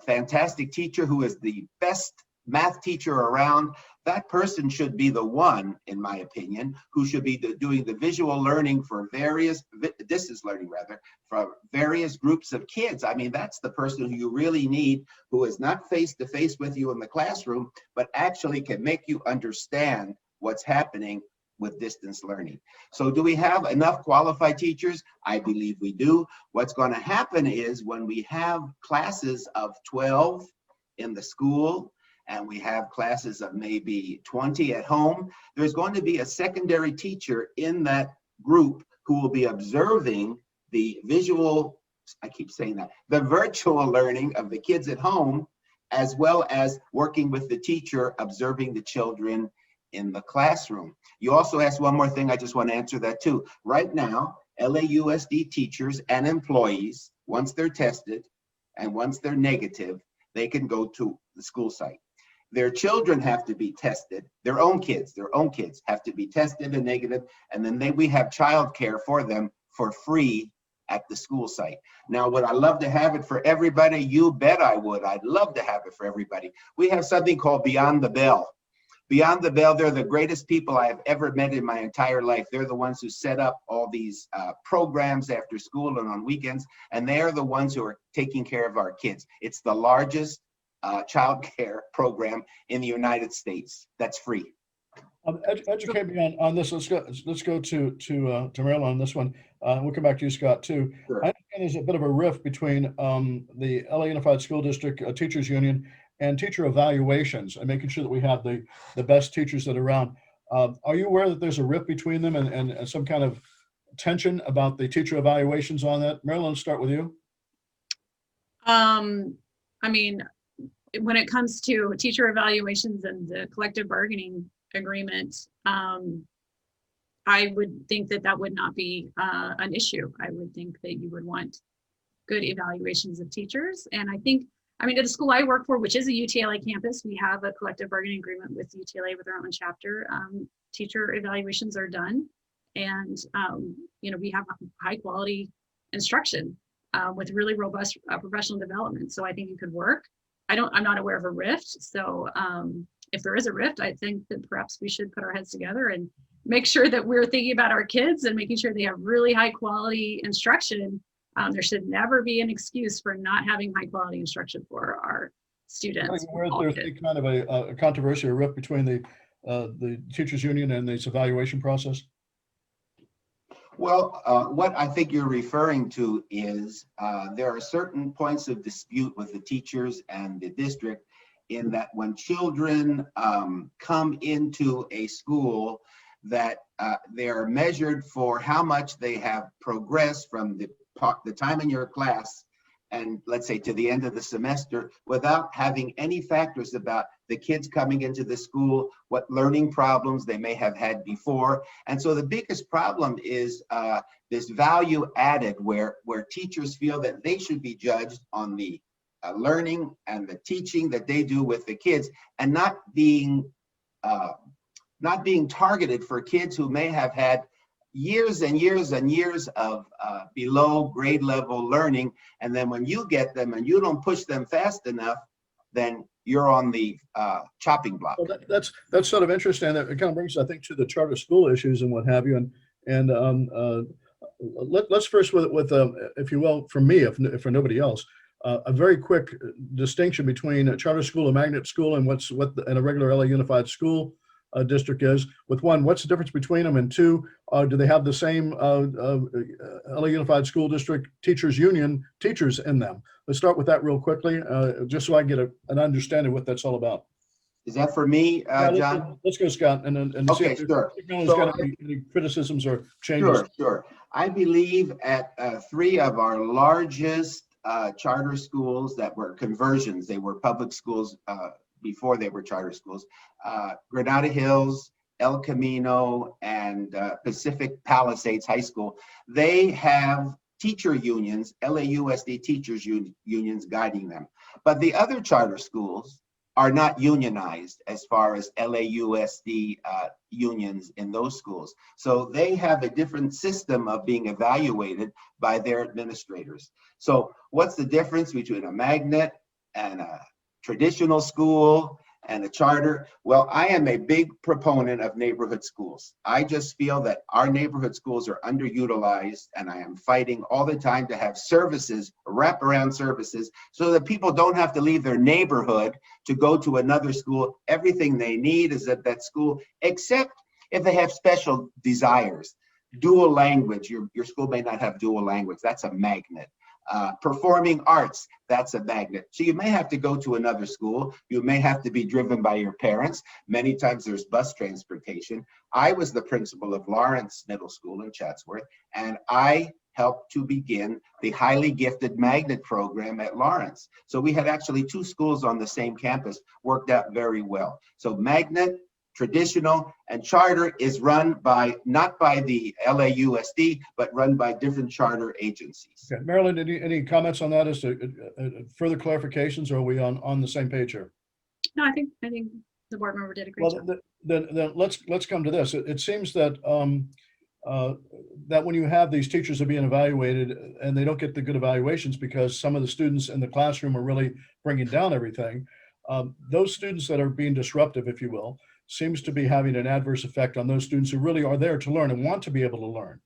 fantastic teacher who is the best math teacher around, that person should be the one, in my opinion, who should be doing the visual learning for distance learning rather, for various groups of kids. I mean, that's the person who you really need, who is not face-to-face with you in the classroom, but actually can make you understand what's happening with distance learning. So do we have enough qualified teachers? I believe we do. What's going to happen is when we have classes of 12 in the school, and we have classes of maybe 20 at home, there's going to be a secondary teacher in that group who will be observing the visual, I keep saying that, the virtual learning of the kids at home, as well as working with the teacher, observing the children in the classroom. You also asked one more thing, I just want to answer that too. Right now, LAUSD teachers and employees, once they're tested and once they're negative, they can go to the school site. Their children have to be tested, their own kids have to be tested and negative, and then we have childcare for them for free at the school site. Now, would I love to have it for everybody? You bet I would. I'd love to have it for everybody. We have something called Beyond the Bell. Beyond the Bell, they're the greatest people I have ever met in my entire life. They're the ones who set up all these programs after school and on weekends, and they're the ones who are taking care of our kids. It's the largest child care program in the United States that's free. Educate me on this. Let's go to Marilyn on this one. We'll come back to you, Scott, too. Sure. I understand there's a bit of a rift between the LA Unified School District Teachers Union and teacher evaluations and making sure that we have the best teachers that are around. Are you aware that there's a rift between them and some kind of tension about the teacher evaluations on that? Marilyn, let's start with you. I mean, when it comes to teacher evaluations and the collective bargaining agreement, I would think that would not be an issue. I would think that you would want good evaluations of teachers. And I think, I mean, at the school I work for, which is a UTLA campus, we have a collective bargaining agreement with UTLA with our own chapter. Teacher evaluations are done. And, we have high quality instruction with really robust professional development. So I think it could work. I'm not aware of a rift. So if there is a rift, I think that perhaps we should put our heads together and make sure that we're thinking about our kids and making sure they have really high quality instruction. There should never be an excuse for not having high quality instruction for our students. There's kind of a controversy or rift between the teachers union and this evaluation process. Well, what I think you're referring to is there are certain points of dispute with the teachers and the district in that when children come into a school that they're measured for how much they have progressed from the time in your class and let's say to the end of the semester without having any factors about the kids coming into the school, what learning problems they may have had before. And so the biggest problem is this value added where teachers feel that they should be judged on the learning and the teaching that they do with the kids and not being targeted for kids who may have had years and years and years of below grade level learning. And then when you get them and you don't push them fast enough, then you're on the chopping block. Well, that's sort of interesting. That it kind of brings, I think, to the charter school issues and what have you. And let's first with if you will, for me, if for nobody else, a very quick distinction between a charter school, a magnet school, and and a regular LA Unified School district is. With one, what's the difference between them? And two, do they have the same LA Unified School District Teachers Union teachers in them? Let's start with that real quickly, just so I get an understanding of what that's all about. Is that for me, John? Let's go, Scott, and okay, sure. Any criticisms or changes? Sure. I believe at 3 of our largest charter schools that were conversions, they were public schools before they were charter schools, Granada Hills, El Camino, and Pacific Palisades High School, they have teacher unions, LAUSD teachers unions guiding them. But the other charter schools are not unionized as far as LAUSD unions in those schools. So they have a different system of being evaluated by their administrators. So what's the difference between a magnet and a traditional school and a charter? Well, I am a big proponent of neighborhood schools. I just feel that our neighborhood schools are underutilized, and I am fighting all the time to have services, wraparound services, so that people don't have to leave their neighborhood to go to another school. Everything they need is at that school, except if they have special desires. Dual language, your school may not have dual language, that's a magnet. Performing arts, that's a magnet. So you may have to go to another school. You may have to be driven by your parents. Many times there's bus transportation. I was the principal of Lawrence Middle School in Chatsworth, and I helped to begin the highly gifted magnet program at Lawrence. So we had actually 2 schools on the same campus, worked out very well. So magnet, traditional, and charter is run by, not by the LAUSD, but run by different charter agencies. Okay. Marilyn, any comments on that as to further clarifications, or are we on the same page here? No, I think the board member did a great job. Then let's come to this. It seems that that when you have these teachers are being evaluated and they don't get the good evaluations because some of the students in the classroom are really bringing down everything, those students that are being disruptive, if you will, seems to be having an adverse effect on those students who really are there to learn and want to be able to learn.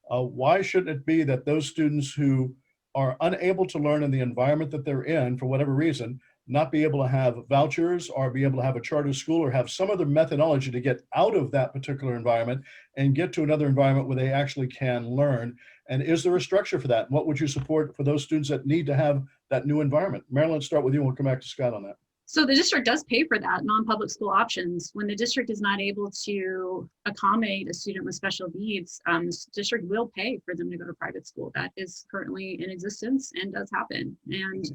Why shouldn't it be that those students who are unable to learn in the environment that they're in, for whatever reason, not be able to have vouchers or be able to have a charter school or have some other methodology to get out of that particular environment and get to another environment where they actually can learn? And is there a structure for that? What would you support for those students that need to have that new environment? Marilyn, start with you and we'll come back to Scott on that. So the district does pay for that, non-public school options. When the district is not able to accommodate a student with special needs, the district will pay for them to go to private school. That is currently in existence and does happen. And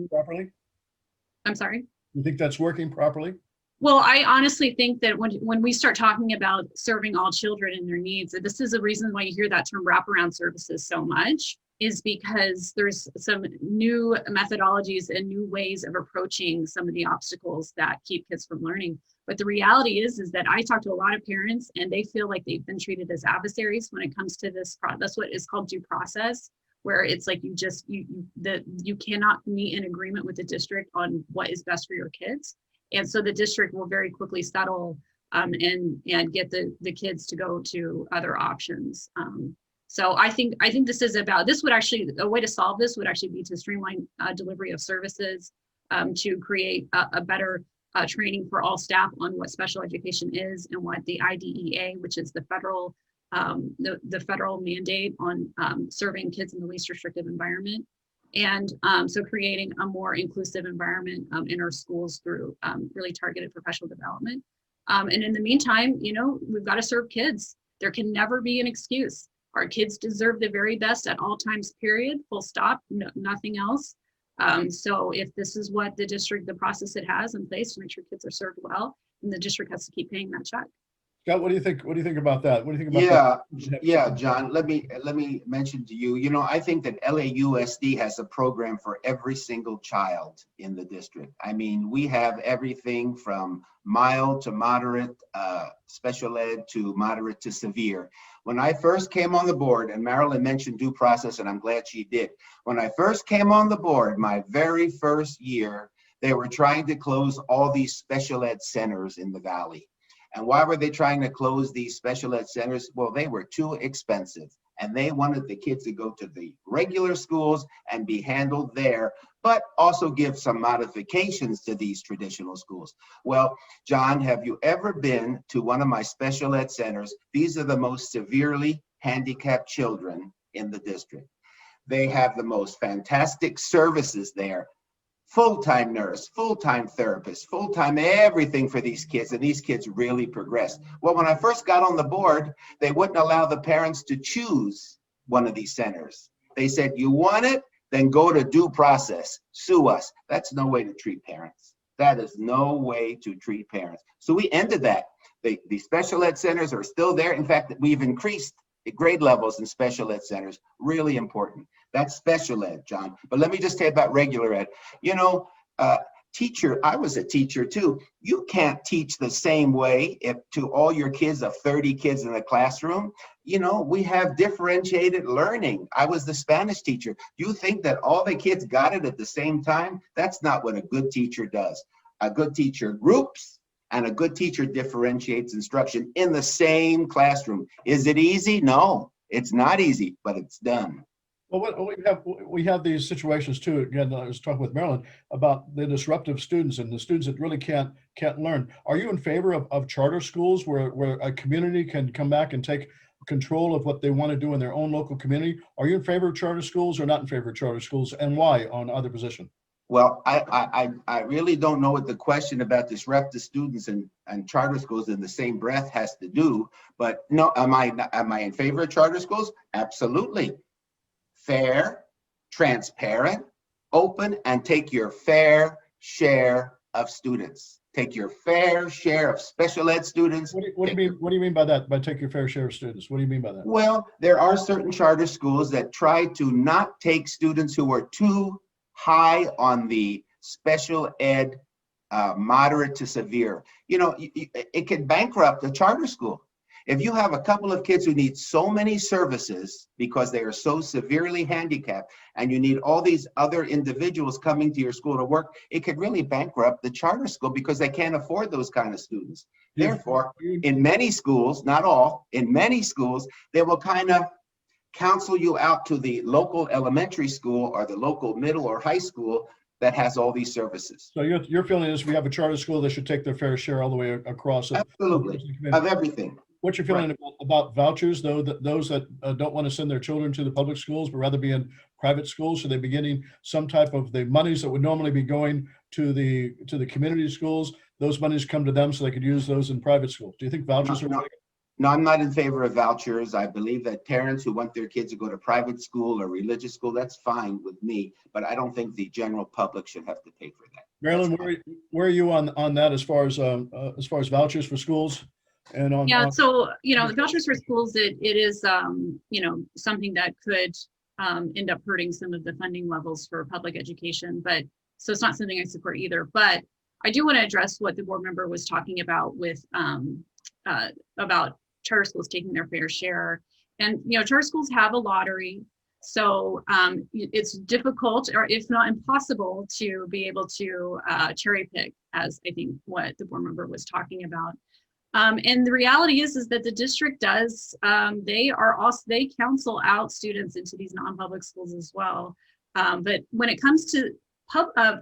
properly? I'm sorry? You think that's working properly? Well, I honestly think that when we start talking about serving all children and their needs, this is the reason why you hear that term wraparound services so much. is because there's some new methodologies and new ways of approaching some of the obstacles that keep kids from learning. But the reality is that I talk to a lot of parents and they feel like they've been treated as adversaries when it comes to this. That's what is called due process, where it's like you cannot meet an agreement with the district on what is best for your kids. And so the district will very quickly settle and get the kids to go to other options. So I think this is about, this would actually, a way to solve this would actually be to streamline delivery of services, to create a better training for all staff on what special education is and what the IDEA, which is the federal mandate on serving kids in the least restrictive environment. And so creating a more inclusive environment in our schools through really targeted professional development. And in the meantime, we've got to serve kids. There can never be an excuse. Our kids deserve the very best at all times, period, full stop, nothing else. So if this is what the process it has in place to make sure kids are served well, then the district has to keep paying that check. Scott, what do you think? What do you think about that? What do you think about that? Yeah, John, let me mention to you, I think that LAUSD has a program for every single child in the district. I mean, we have everything from mild to moderate, special ed to moderate to severe. When I first came on the board, and Marilyn mentioned due process, and I'm glad she did. When I first came on the board, my very first year, they were trying to close all these special ed centers in the Valley. And why were they trying to close these special ed centers? Well, they were too expensive and they wanted the kids to go to the regular schools and be handled there, but also give some modifications to these traditional schools. Well, John, have you ever been to one of my special ed centers? These are the most severely handicapped children in the district. They have the most fantastic services there. Full-time nurse, full-time therapist, full-time everything for these kids, and these kids really progress. Well, when I first got on the board, they wouldn't allow the parents to choose one of these centers. They said, you want it, then go to due process, sue us. That's no way to treat parents. That is no way to treat parents. So we ended that. The special ed centers are still there. In fact, we've increased the grade levels in special ed centers, really important. That's special ed, John. But let me just tell you about regular ed. I was a teacher too. You can't teach the same way to all your kids of 30 kids in a classroom. We have differentiated learning. I was the Spanish teacher. You think that all the kids got it at the same time? That's not what a good teacher does. A good teacher groups, and a good teacher differentiates instruction in the same classroom. Is it easy? No, it's not easy, but it's done. Well, we have these situations too. Again, I was talking with Marilyn about the disruptive students and the students that really can't learn. Are you in favor of charter schools where a community can come back and take control of what they want to do in their own local community? Are you in favor of charter schools or not in favor of charter schools, and why on either position? Well, I really don't know what the question about disruptive students and charter schools in the same breath has to do, but no, am I in favor of charter schools? Absolutely. Fair, transparent, open, and take your fair share of students. Take your fair share of special ed students. What do you mean by that? By take your fair share of students? What do you mean by that? Well, there are certain charter schools that try to not take students who are too high on the special ed, moderate to severe. It can bankrupt a charter school. If you have a couple of kids who need so many services because they are so severely handicapped, and you need all these other individuals coming to your school to work, it could really bankrupt the charter school because they can't afford those kind of students. Therefore, in many schools, not all, in many schools, they will kind of counsel you out to the local elementary school or the local middle or high school that has all these services. So your feeling is we have a charter school that should take their fair share all the way across. Absolutely, of everything. What's your feeling about vouchers, though, that those that don't want to send their children to the public schools, but rather be in private schools? So they'd be getting some type of the monies that would normally be going to the community schools. Those monies come to them so they could use those in private schools. Do you think vouchers are? No, I'm not in favor of vouchers. I believe that parents who want their kids to go to private school or religious school, that's fine with me. But I don't think the general public should have to pay for that. Marilyn, where are you on that as far as vouchers for schools? And so the vouchers for schools, it is something that could end up hurting some of the funding levels for public education. But so it's not something I support either. But I do want to address what the board member was talking about with about charter schools taking their fair share. And charter schools have a lottery, so it's difficult, or if not impossible, to be able to cherry pick, as I think what the board member was talking about. And the reality is that the district does, they counsel out students into these non-public schools as well. But when it comes to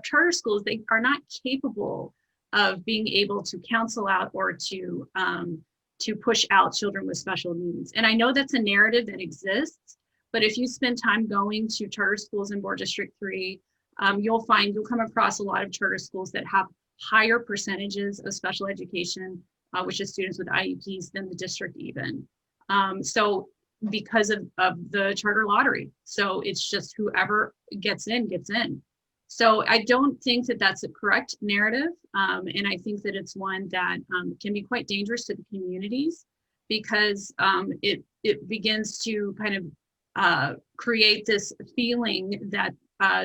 charter schools, they are not capable of being able to counsel out or to push out children with special needs. And I know that's a narrative that exists, but if you spend time going to charter schools in Board District 3, you'll come across a lot of charter schools that have higher percentages of special education, which is students with IEPs, than the district even. So because of the charter lottery. So it's just whoever gets in, gets in. So I don't think that that's a correct narrative. And I think that it's one that can be quite dangerous to the communities, because it begins to kind of create this feeling that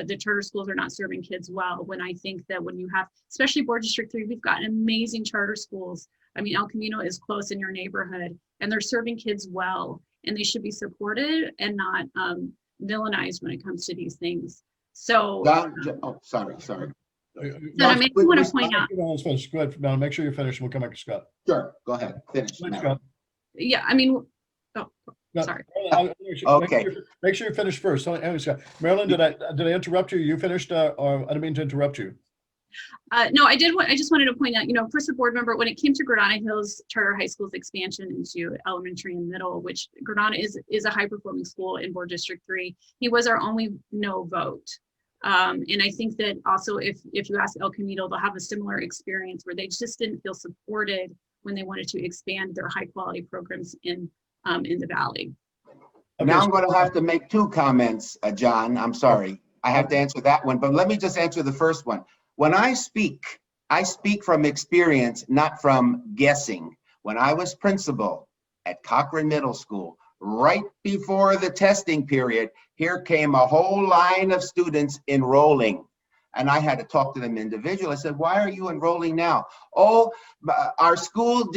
the charter schools are not serving kids well, when I think that when you have, especially Board District 3, we've got amazing charter schools. I mean, El Camino is close in your neighborhood, and they're serving kids well, and they should be supported and not villainized when it comes to these things. So, sorry. I want to point out. Go ahead, Mel, make sure you're finished. We'll come back to Scott. Sure, go ahead, finish. Thanks, Scott. Yeah, I mean, No, sorry. Okay. Make sure you finish first. Scott. Marilyn, did I interrupt you? You finished, or I didn't mean to interrupt you. No, I did. I just wanted to point out, first, the board member, when it came to Granada Hills Charter High School's expansion into elementary and middle, which Granada is a high performing school in Board District 3, he was our only no vote. And I think that also, if you ask El Camino, they'll have a similar experience where they just didn't feel supported when they wanted to expand their high quality programs in the Valley. Okay. Now I'm going to have to make two comments, John. I'm sorry. I have to answer that one, but let me just answer the first one. When I speak from experience, not from guessing. When I was principal at Cochran Middle School, right before the testing period, here came a whole line of students enrolling. And I had to talk to them individually. I said, why are you enrolling now? Oh, our school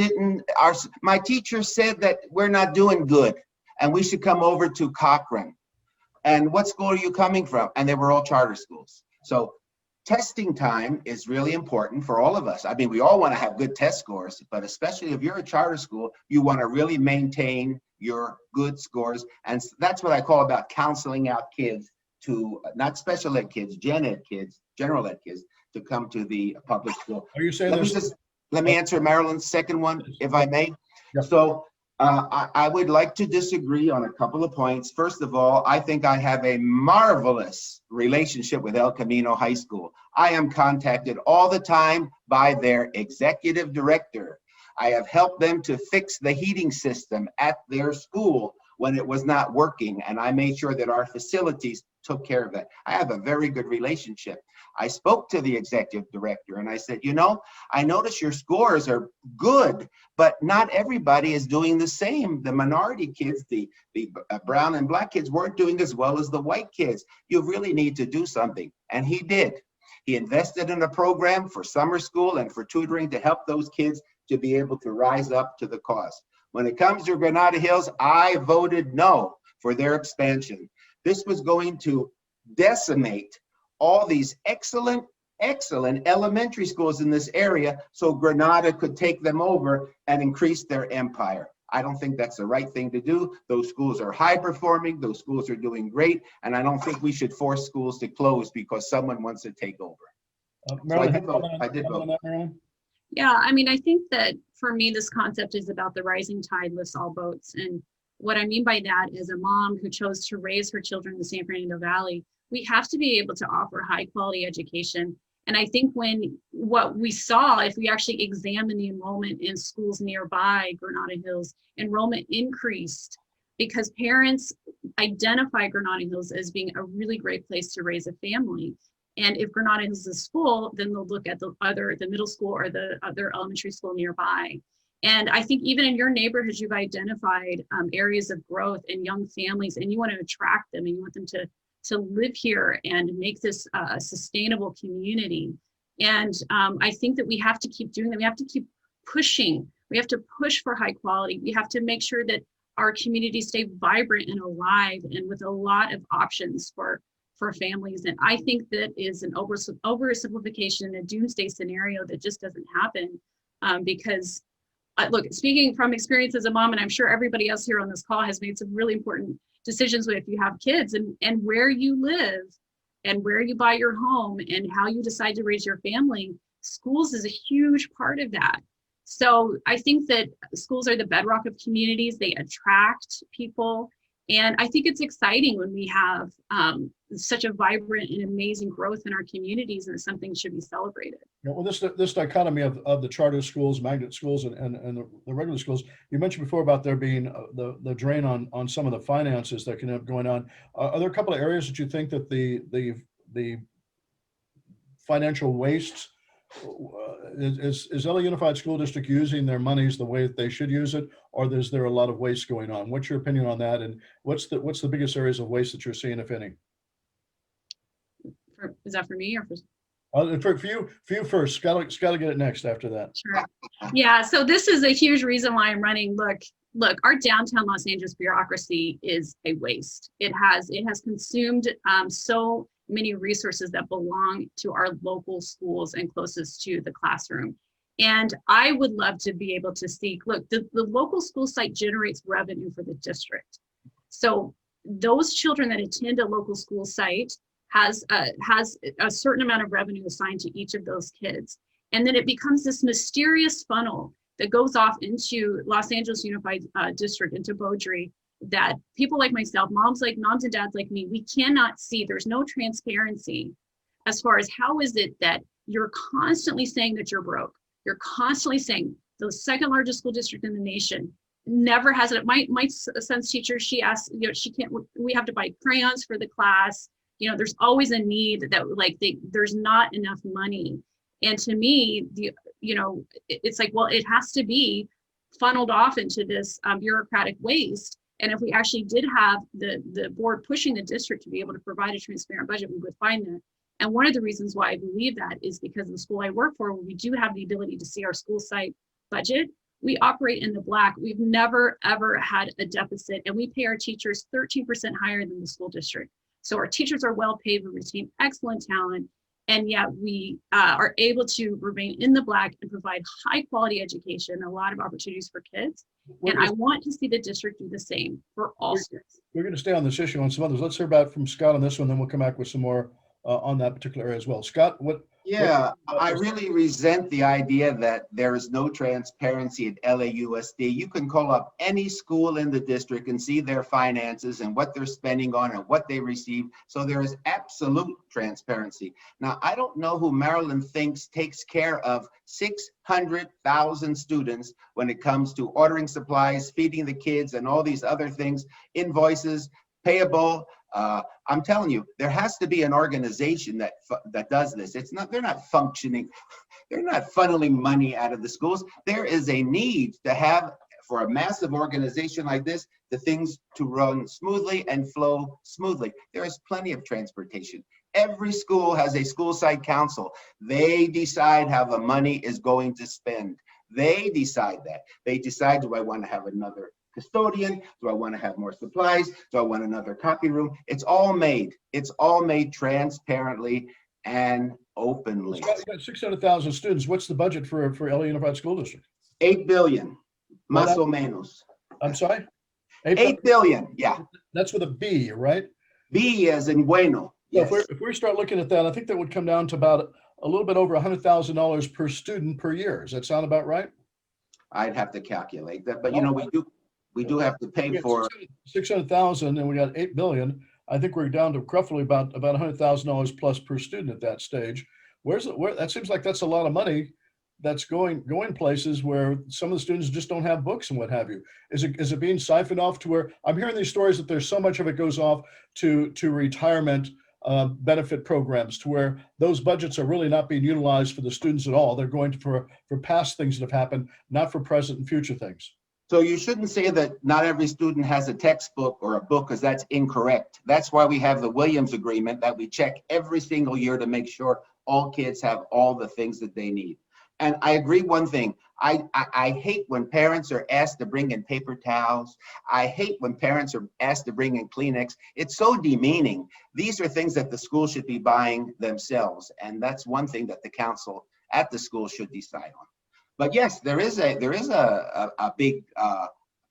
my teacher said that we're not doing good and we should come over to Cochran. And what school are you coming from? And they were all charter schools. So testing time is really important for all of us. I mean, we all want to have good test scores, but especially if you're a charter school, you want to really maintain your good scores. And that's what I call about counseling out kids to, not special ed kids, general ed kids, to come to the public school. Are you saying let me answer Marilyn's second one, if I may. Yep. So I would like to disagree on a couple of points. First of all, I think I have a marvelous relationship with El Camino High School. I am contacted all the time by their executive director. I have helped them to fix the heating system at their school when it was not working, and I made sure that our facilities took care of that. I have a very good relationship. I spoke to the executive director and I said, I notice your scores are good, but not everybody is doing the same. The minority kids, the brown and black kids, weren't doing as well as the white kids. You really need to do something. And he did. He invested in a program for summer school and for tutoring to help those kids to be able to rise up to the cause. When it comes to Granada Hills, I voted no for their expansion. This was going to decimate all these excellent elementary schools in this area so Granada could take them over and increase their empire. I don't think that's the right thing to do. Those schools are high performing, those schools are doing great, and I don't think we should force schools to close because someone wants to take over. Marilyn, I did vote. Yeah, I mean, I think that for me, this concept is about the rising tide lifts all boats. And what I mean by that is a mom who chose to raise her children in the San Fernando Valley, we have to be able to offer high quality education. And I think what we saw, if we actually examine the enrollment in schools nearby Granada Hills, enrollment increased because parents identify Granada Hills as being a really great place to raise a family. And if Granada Hills is full, then they'll look at the middle school or the other elementary school nearby. And I think even in your neighborhoods, you've identified areas of growth in young families, and you want to attract them and you want them to live here and make this a sustainable community. And I think that we have to keep doing that. We have to keep pushing. We have to push for high quality. We have to make sure that our communities stay vibrant and alive and with a lot of options for families. And I think that is an oversimplification and a doomsday scenario that just doesn't happen because look, speaking from experience as a mom, and I'm sure everybody else here on this call has made some really important decisions with if you have kids and where you live and where you buy your home and how you decide to raise your family. Schools is a huge part of that. So I think that schools are the bedrock of communities. They attract people. And I think it's exciting when we have such a vibrant and amazing growth in our communities, and it's something that should be celebrated. Yeah, well, this dichotomy of the charter schools, magnet schools, and the regular schools, you mentioned before about there being the drain on some of the finances that can have going on. Are there a couple of areas that you think that the financial waste is LA Unified School District using their monies the way that they should use it, or is there a lot of waste going on? What's your opinion on that, and what's the biggest areas of waste that you're seeing, if any? Is that for me or for? For you first. Got to get it next after that. Sure. Yeah. So this is a huge reason why I'm running. Look, our downtown Los Angeles bureaucracy is a waste. It has consumed so many resources that belong to our local schools and closest to the classroom. And I would love to be able to see, look, the local school site generates revenue for the district. So those children that attend a local school site has a certain amount of revenue assigned to each of those kids. And then it becomes this mysterious funnel that goes off into Los Angeles Unified District, into Beaudry, that people like myself, moms and dads like me, we cannot see. There's no transparency as far as how is it that you're constantly saying that you're broke. You're constantly saying the second largest school district in the nation never has it. My son's teacher, she asks, she can't, we have to buy crayons for the class. There's always a need that there's not enough money. And to me, it's like, well, it has to be funneled off into this bureaucratic waste. And if we actually did have the board pushing the district to be able to provide a transparent budget, we would find that. And one of the reasons why I believe that is because of the school I work for, where we do have the ability to see our school site budget, we operate in the black. We've never, ever had a deficit, and we pay our teachers 13% higher than the school district. So our teachers are well paid, we retain excellent talent, and yet we are able to remain in the black and provide high quality education, a lot of opportunities for kids. And I want to see the district do the same for all students. We're going to stay on this issue on some others. Let's hear about from Scott on this one, then we'll come back with some more on that particular area as well. Scott, Yeah, I really resent the idea that there is no transparency at LAUSD. You can call up any school in the district and see their finances and what they're spending on and what they receive. So there is absolute transparency. Now, I don't know who Marilyn thinks takes care of 600,000 students when it comes to ordering supplies, feeding the kids, and all these other things, invoices, payable. I'm telling you, there has to be an organization that does this. They're not functioning. They're not funneling money out of the schools. There is a need to have, for a massive organization like this, the things to run smoothly and flow smoothly. There is plenty of transportation. Every school has a school site council. They decide how the money is going to spend. They decide that. They decide, do I want to have another custodian? Do I want to have more supplies? Do I want another copy room? It's all made transparently and openly. Scott, you got 600,000 students. What's the budget for LA Unified School District? 8 billion, más o menos. I'm sorry? 8 billion, yeah. That's with a B, right? B as in bueno. Yes. So if we start looking at that, I think that would come down to about a little bit over $100,000 per student per year. Does that sound about right? I'd have to calculate that, but we do have to pay for 600,000, and we got 8 billion. I think we're down to roughly about $100,000 plus per student at that stage. Where that seems like that's a lot of money that's going places where some of the students just don't have books and what have you. Is it being siphoned off to where I'm hearing these stories that there's so much of it goes off to retirement benefit programs to where those budgets are really not being utilized for the students at all. They're going for past things that have happened, not for present and future things. So you shouldn't say that not every student has a textbook or a book, because that's incorrect. That's why we have the Williams Agreement that we check every single year to make sure all kids have all the things that they need. And I agree one thing, I hate when parents are asked to bring in paper towels. I hate when parents are asked to bring in Kleenex. It's so demeaning. These are things that the school should be buying themselves. And that's one thing that the council at the school should decide on. But yes, there is a big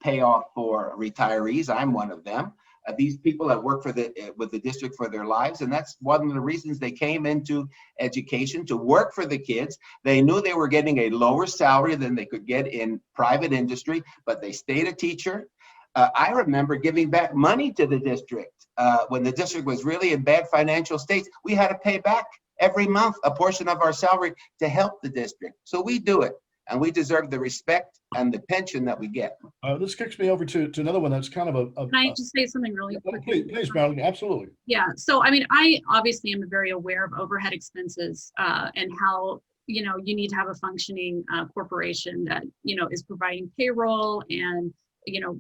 payoff for retirees. I'm one of them. These people have worked with the district for their lives, and that's one of the reasons they came into education, to work for the kids. They knew they were getting a lower salary than they could get in private industry, but they stayed a teacher. I remember giving back money to the district when the district was really in bad financial states. We had to pay back every month a portion of our salary to help the district. So we do it, and we deserve the respect and the pension that we get. This kicks me over to another one that's kind of Can I just say something really quick? Please, Marilyn, absolutely. Yeah, so I mean, I obviously am very aware of overhead expenses and how, you know, you need to have a functioning corporation that, you know, is providing payroll and, you know,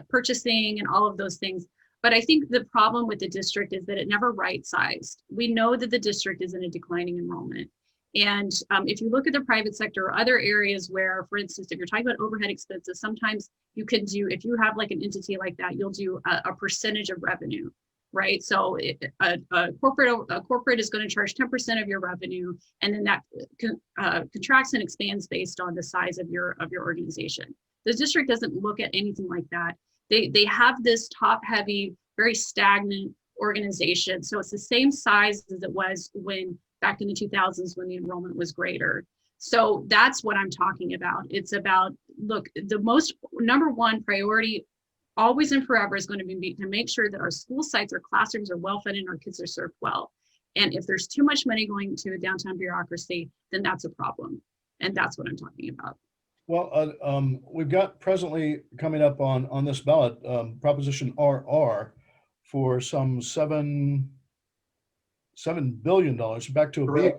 purchasing and all of those things. But I think the problem with the district is that it never right-sized. We know that the district is in a declining enrollment. And if you look at the private sector or other areas where, for instance, if you're talking about overhead expenses, sometimes you could do, if you have like an entity like that, you'll do a percentage of revenue, right? So a corporate is going to charge 10% of your revenue, and then that contracts and expands based on the size of your organization. The district doesn't look at anything like that. They have this top-heavy, very stagnant organization. So it's the same size as it was back in the 2000s when the enrollment was greater. So that's what I'm talking about. It's about, look, the number one priority always and forever is going to be to make sure that our school sites, our classrooms are well fed and our kids are served well. And if there's too much money going to a downtown bureaucracy, then that's a problem. And that's what I'm talking about. Well, we've got presently coming up on this ballot, Proposition RR for some $7 billion, back to a big,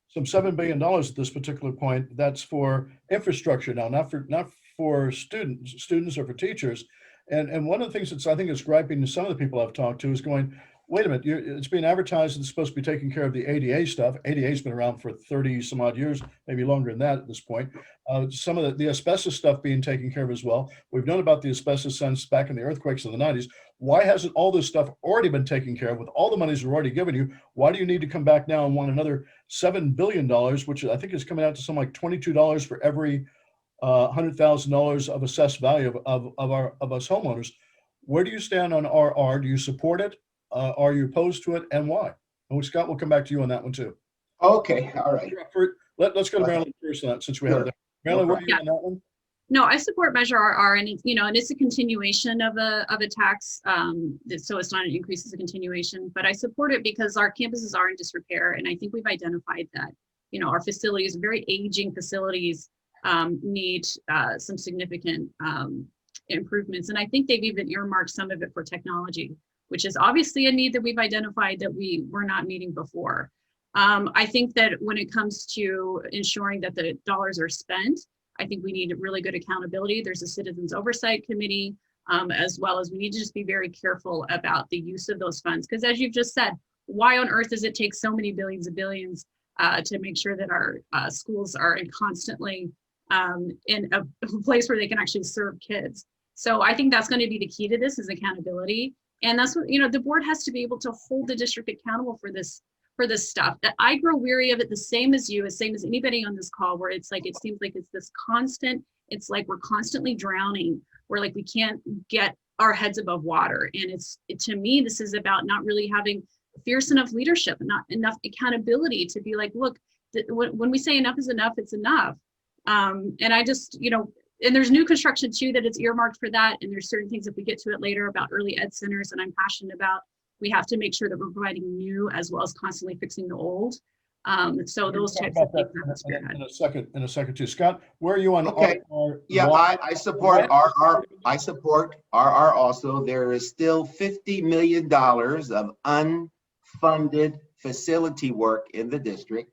some $7 billion at this particular point. That's for infrastructure now, not for students or for teachers. And one of the things that's, I think, is griping to some of the people I've talked to is going, wait a minute, it's being advertised it's supposed to be taking care of the ADA stuff. ADA's been around for 30 some odd years, maybe longer than that at this point. Some of the asbestos stuff being taken care of as well. We've known about the asbestos since back in the earthquakes of the 90s. Why hasn't all this stuff already been taken care of with all the monies we're already given you? Why do you need to come back now and want another $7 billion, which I think is coming out to something like $22 for every $100,000 of assessed value of us homeowners? Where do you stand on RR? Do you support it? Are you opposed to it, and why? And Scott, we'll come back to you on that one too. Okay, all right. Let's go to Marilyn first on that, since we have that. Marilyn, where are you on that one? No, I support Measure RR, and it's, and it's a continuation of a tax, so it's not an increase, it's a continuation. But I support it because our campuses are in disrepair, and I think we've identified that our facilities, very aging facilities, need some significant improvements, and I think they've even earmarked some of it for technology, which is obviously a need that we've identified that we were not meeting before. I think that when it comes to ensuring that the dollars are spent, I think we need really good accountability. There's a Citizens Oversight Committee, as well as we need to just be very careful about the use of those funds. Because as you've just said, why on earth does it take so many billions of billions to make sure that our schools are constantly in a place where they can actually serve kids? So I think that's going to be the key to this, is accountability. And that's what, the board has to be able to hold the district accountable for this stuff. I grow weary of it, the same as you, same as anybody on this call, where it's like, it seems like it's this constant, it's like we're constantly drowning. We're like, we can't get our heads above water. And to me, this is about not really having fierce enough leadership, not enough accountability to be like, look, when we say enough is enough, it's enough. And I just, and there's new construction too that it's earmarked for that. And there's certain things, if we get to it later, about early ed centers, and I'm passionate about, we have to make sure that we're providing new as well as constantly fixing the old. So those types of things. In a second too. Scott, where are you on? Okay. RR? Yeah, I support RR. I support RR also. There is still $50 million of funded facility work in the district.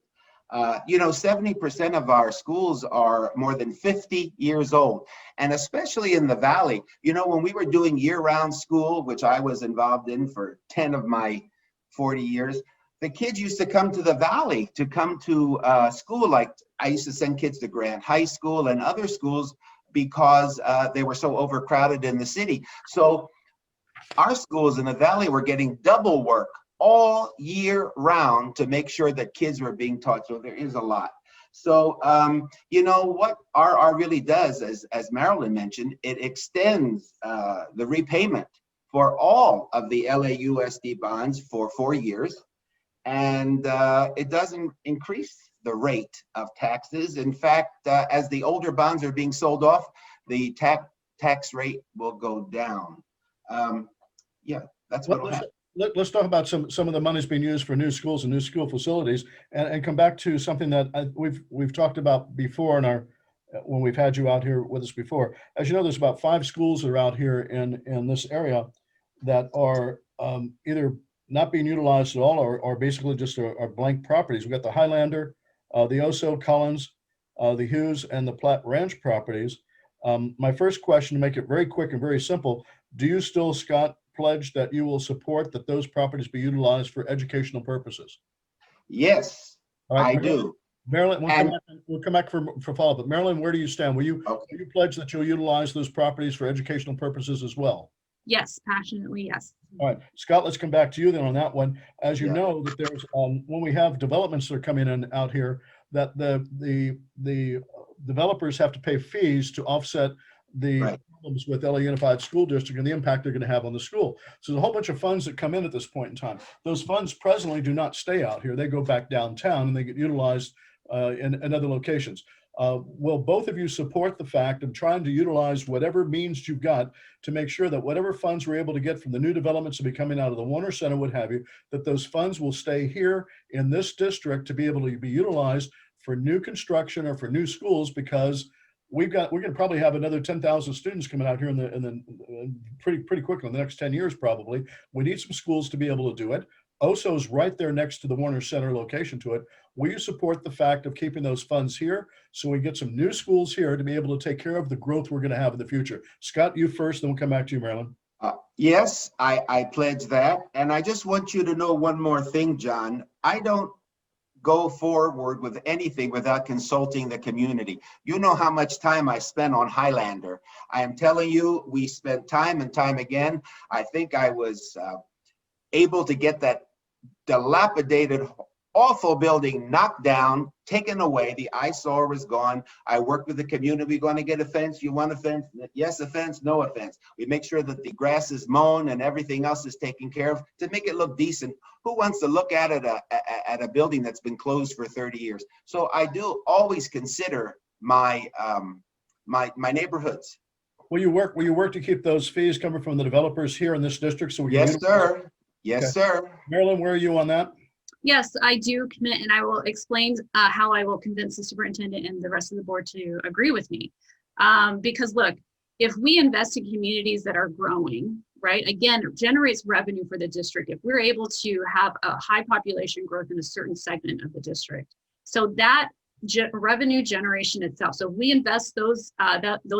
70% of our schools are more than 50 years old. And especially in the Valley, when we were doing year-round school, which I was involved in for 10 of my 40 years, the kids used to come to the Valley to come to school. Like I used to send kids to Grant High School and other schools because they were so overcrowded in the city. So our schools in the Valley were getting double work all year round to make sure that kids were being taught. So there is a lot. So, what RR really does, as Marilyn mentioned, it extends the repayment for all of the LAUSD bonds for 4 years. And it doesn't increase the rate of taxes. In fact, as the older bonds are being sold off, the tax rate will go down. That's what will happen. Let's talk about some of the monies being used for new schools and new school facilities, and come back to something that we've talked about before in when we've had you out here with us before. As you know, there's about 5 schools that are out here in this area that are either not being utilized at all or basically just are blank properties. We've got the Highlander, the Oso, Collins, the Hughes, and the Platte Ranch properties. My first question, to make it very quick and very simple, do you still, Scott, pledge that you will support that those properties be utilized for educational purposes? Yes, all right, I do. Marilyn, we'll come back for follow-up. But Marilyn, where do you stand? Will you pledge that you'll utilize those properties for educational purposes as well? Yes, passionately, yes. All right, Scott, let's come back to you then on that one. As you know, that there's when we have developments that are coming in out here, that the developers have to pay fees to offset the problems with LA Unified School District and the impact they're going to have on the school. So there's a whole bunch of funds that come in at this point in time. Those funds presently do not stay out here. They go back downtown and they get utilized in other locations. Will both of you support the fact of trying to utilize whatever means you've got to make sure that whatever funds we're able to get from the new developments that be coming out of the Warner Center, what have you, that those funds will stay here in this district to be able to be utilized for new construction or for new schools? Because we're going to probably have another 10,000 students coming out here in the pretty quickly in the next 10 years probably. We need some schools to be able to do it. Oso's right there next to the Warner Center location to it. Will you support the fact of keeping those funds here so we get some new schools here to be able to take care of the growth we're going to have in the future? Scott, you first, then we'll come back to you, Marilyn. Yes, I pledge that. And I just want you to know one more thing, John. I don't go forward with anything without consulting the community. You know how much time I spent on Highlander. I am telling you, we spent time and time again. I think I was able to get that dilapidated, awful building knocked down, taken away. The eyesore was gone. I worked with the community. We're going to get a fence. You want a fence? Yes, a fence, no offense. We make sure that the grass is mown and everything else is taken care of to make it look decent. Who wants to look at it at a building that's been closed for 30 years? So I do always consider my my neighborhoods. Will you work to keep those fees coming from the developers here in this district? So we yes, sir. Yes, sir. Marilyn, where are you on that? Yes, I do commit, and I will explain how I will convince the superintendent and the rest of the board to agree with me. Because look, if we invest in communities that are growing, right, again, it generates revenue for the district. If we're able to have a high population growth in a certain segment of the district, so that revenue generation itself. So if we invest those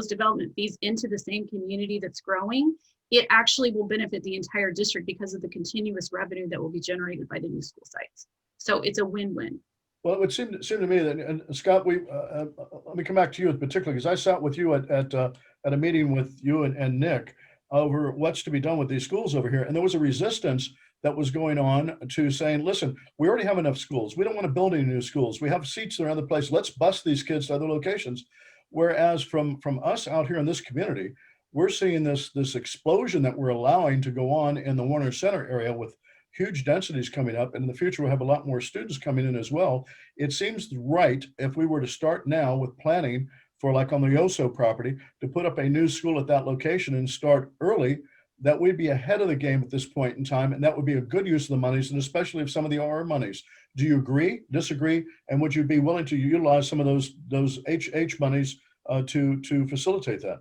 development fees into the same community that's growing, it actually will benefit the entire district because of the continuous revenue that will be generated by the new school sites. So it's a win-win. Well, it would seem to me that, and Scott, let me come back to you in particular, because I sat with you at a meeting with you and Nick over what's to be done with these schools over here. And there was a resistance that was going on to saying, listen, we already have enough schools. We don't want to build any new schools. We have seats around the place. Let's bus these kids to other locations. Whereas from us out here in this community, we're seeing this explosion that we're allowing to go on in the Warner Center area with huge densities coming up. And in the future, we'll have a lot more students coming in as well. It seems right if we were to start now with planning for, like on the Oso property, to put up a new school at that location and start early, that we'd be ahead of the game at this point in time. And that would be a good use of the monies, and especially if some of the RR monies. Do you agree, disagree? And would you be willing to utilize some of those HH monies to facilitate that?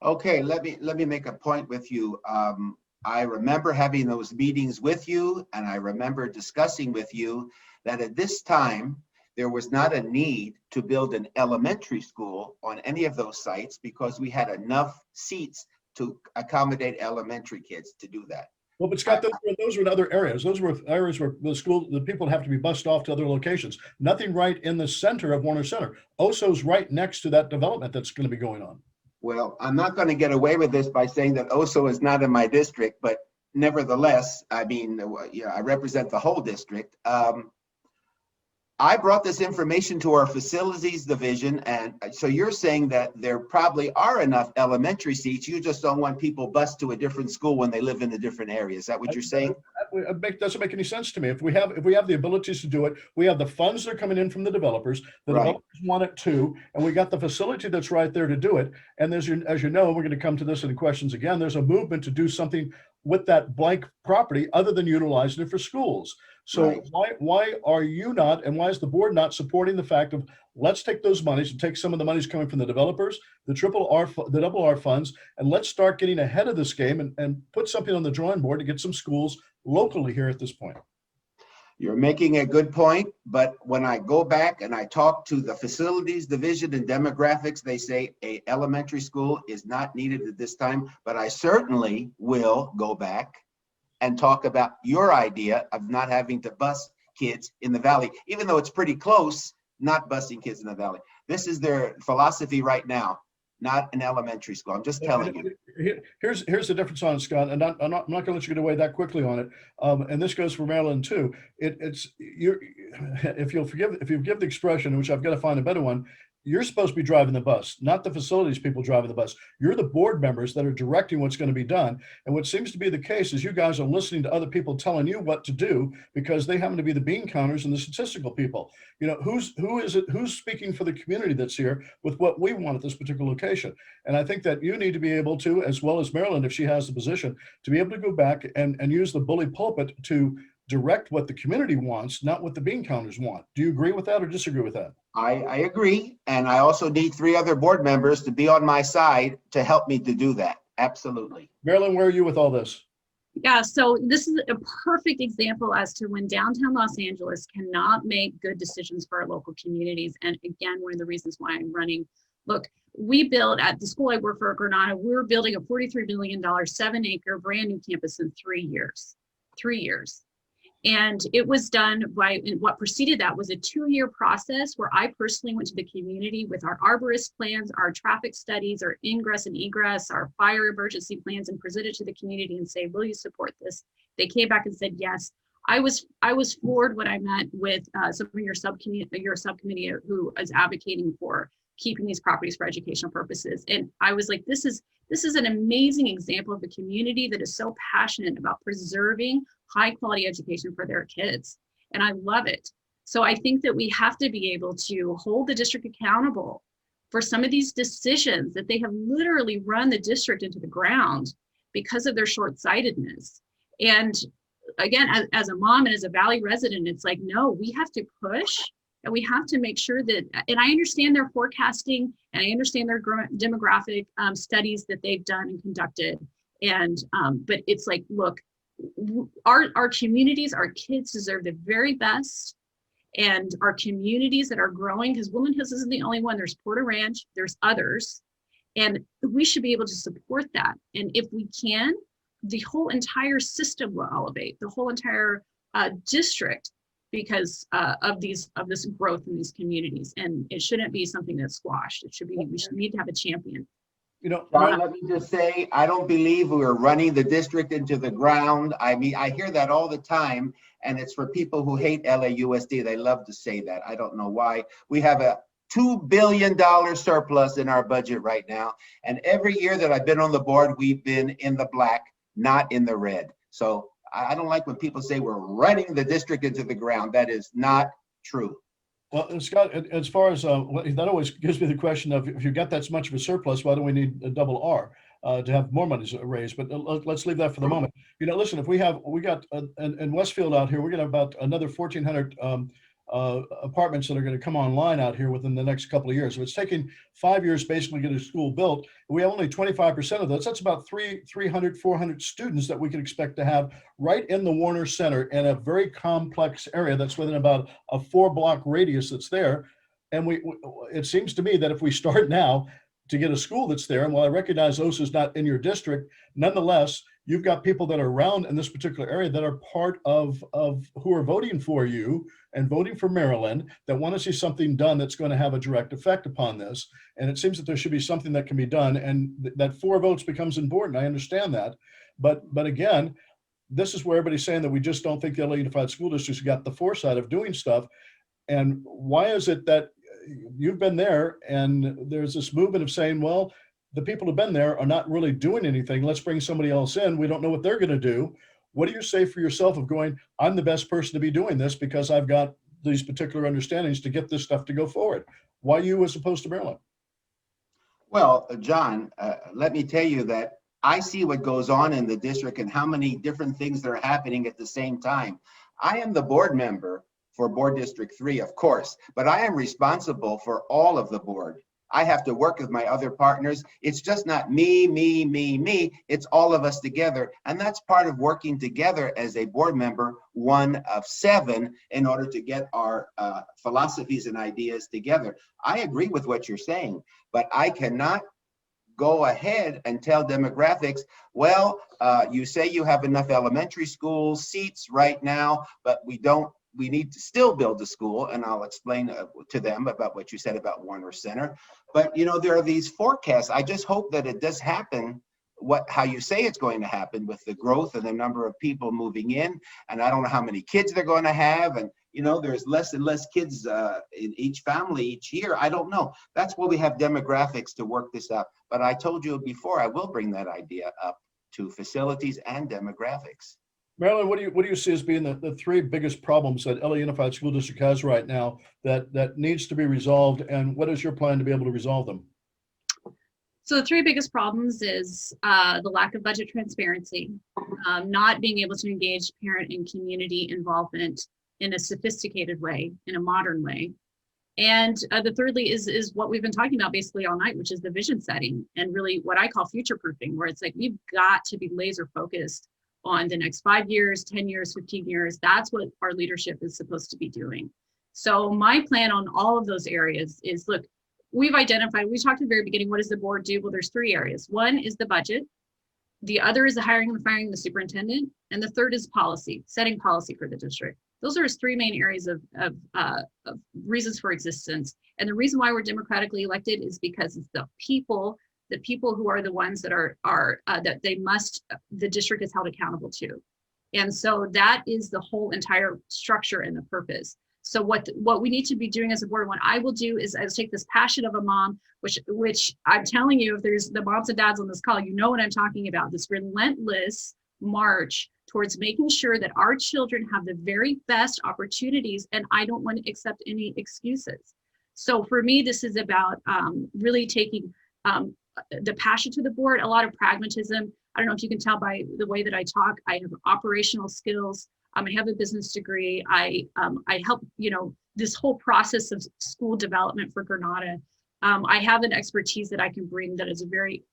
Okay, let me make a point with you. I remember having those meetings with you, and I remember discussing with you that at this time, there was not a need to build an elementary school on any of those sites because we had enough seats to accommodate elementary kids to do that. Well, but Scott, those were in other areas. Those were areas where the people have to be bused off to other locations. Nothing right in the center of Warner Center. Oso's right next to that development that's going to be going on. Well, I'm not going to get away with this by saying that Oso is not in my district, but nevertheless, I mean, I represent the whole district. I brought this information to our facilities division, and so you're saying that there probably are enough elementary seats. You just don't want people bused to a different school when they live in a different area. Is that what you're saying? That doesn't make any sense to me. If we have the abilities to do it, we have the funds that are coming in from the developers. The developers want it too, and we got the facility that's right there to do it. And as you know, we're going to come to this in questions again. There's a movement to do something with that blank property other than utilizing it for schools. So why are you not, and why is the board not supporting the fact of let's take those monies and take some of the monies coming from the developers, the double R funds, and let's start getting ahead of this game and put something on the drawing board to get some schools locally here at this point. You're making a good point, but when I go back and I talk to the facilities division and demographics, they say a elementary school is not needed at this time, but I certainly will go back and talk about your idea of not having to bus kids in the valley, even though it's pretty close, not busing kids in the valley. This is their philosophy right now, not an elementary school. I'm just telling you. Here's the difference on it, Scott, and I'm not going to let you get away that quickly on it. And this goes for Marilyn too. If you forgive the expression, which I've got to find a better one, you're supposed to be driving the bus, not the facilities people driving the bus. You're the board members that are directing what's going to be done. And what seems to be the case is you guys are listening to other people telling you what to do because they happen to be the bean counters and the statistical people. You know, who's speaking for the community that's here with what we want at this particular location? And I think that you need to be able to, as well as Marilyn, if she has the position, to be able to go back and use the bully pulpit to direct what the community wants, not what the bean counters want. Do you agree with that or disagree with that? I agree. And I also need 3 other board members to be on my side to help me to do that. Absolutely. Marilyn, where are you with all this? Yeah, so this is a perfect example as to when downtown Los Angeles cannot make good decisions for our local communities. And again, one of the reasons why I'm running. Look, we built at the school I work for, Granada, we're building a $43 million, 7-acre brand new campus in 3 years. 3 years. And it was done by, and what preceded that was a 2-year process where I personally went to the community with our arborist plans, our traffic studies, our ingress and egress, our fire emergency plans, and presented to the community and say, will you support this? They came back and said, yes. I was floored when I met with some of your subcommittee who is advocating for keeping these properties for educational purposes. And I was like, this is an amazing example of a community that is so passionate about preserving high quality education for their kids. And I love it. So I think that we have to be able to hold the district accountable for some of these decisions that they have literally run the district into the ground because of their short-sightedness. And again, as a mom and as a Valley resident, it's like, no, we have to push and we have to make sure that, and I understand their forecasting and I understand their demographic studies that they've done and conducted. And, but it's like, look, our communities, our kids deserve the very best, and our communities that are growing, because Woodland Hills isn't the only one. There's Porter Ranch, there's others, and we should be able to support that. And if we can, the whole entire system will elevate, the whole entire district, because of this growth in these communities. And it shouldn't be something that's squashed. It should be, we should need to have a champion. You know, John, let me just say, I don't believe we're running the district into the ground. I mean, I hear that all the time, and it's for people who hate LAUSD. They love to say that. I don't know why. We have a $2 billion surplus in our budget right now. And every year that I've been on the board, we've been in the black, not in the red. So I don't like when people say we're running the district into the ground. That is not true. Well, Scott, as far as that always gives me the question of, if you've got that much of a surplus, why do we need a double R to have more money raised? But let's leave that for the moment. You know, listen, if we got in Westfield out here, we're going to have about another 1,400 apartments that are going to come online out here within the next couple of years. So it's taking 5 years basically to get a school built. We have only 25% of those. That's about 300, 400 students that we can expect to have right in the Warner Center in a very complex area that's within about a 4-block radius that's there. And it seems to me that if we start now to get a school that's there, and while I recognize Oso is not in your district, nonetheless, you've got people that are around in this particular area that are part of who are voting for you and voting for Maryland, that want to see something done that's going to have a direct effect upon this. And it seems that there should be something that can be done, and that 4 votes becomes important. I understand that. But again, this is where everybody's saying that we just don't think the LA Unified School District's got the foresight of doing stuff. And why is it that you've been there and there's this movement of saying, well, the people who've been there are not really doing anything. Let's bring somebody else in. We don't know what they're going to do. What do you say for yourself of going, I'm the best person to be doing this because I've got these particular understandings to get this stuff to go forward? Why you as opposed to Maryland? Well, John, let me tell you that I see what goes on in the district and how many different things that are happening at the same time. I am the board member for Board District 3, of course, but I am responsible for all of the board. I have to work with my other partners. It's just not me. It's all of us together. And that's part of working together as a board member, 1 of 7, in order to get our philosophies and ideas together. I agree with what you're saying, but I cannot go ahead and tell demographics, well, you say you have enough elementary school seats right now, but we need to still build a school, and I'll explain to them about what you said about Warner Center. But there are these forecasts. I just hope that it does happen how you say it's going to happen, with the growth and the number of people moving in. And I don't know how many kids they're going to have. And there's less and less kids in each family each year. I don't know. That's where we have demographics to work this out. But I told you before, I will bring that idea up to facilities and demographics. Marilyn, what do you see as being the 3 biggest problems that LA Unified School District has right now that needs to be resolved, and what is your plan to be able to resolve them? So the 3 biggest problems is the lack of budget transparency, not being able to engage parent and community involvement in a sophisticated way, in a modern way. And the thirdly is what we've been talking about basically all night, which is the vision setting and really what I call future proofing, where it's like we've got to be laser focused on the next 5 years, 10 years, 15 years. That's what our leadership is supposed to be doing. So my plan on all of those areas is, look, we've identified, we talked at the very beginning, what does the board do? Well, there's 3 areas. One is the budget. The other is the hiring and firing the superintendent. And the third is policy, setting policy for the district. Those are his 3 main areas of reasons for existence. And the reason why we're democratically elected is because it's the people who are the ones that that the district is held accountable to. And so that is the whole entire structure and the purpose. So what we need to be doing as a board, what I will do is I'll take this passion of a mom, which I'm telling you, if there's the moms and dads on this call, you know what I'm talking about, this relentless march towards making sure that our children have the very best opportunities, and I don't want to accept any excuses. So for me, this is about really taking the passion to the board, a lot of pragmatism. I don't know if you can tell by the way that I talk, I have operational skills. I have a business degree. I help, this whole process of school development for Granada. I have an expertise that I can bring that is a very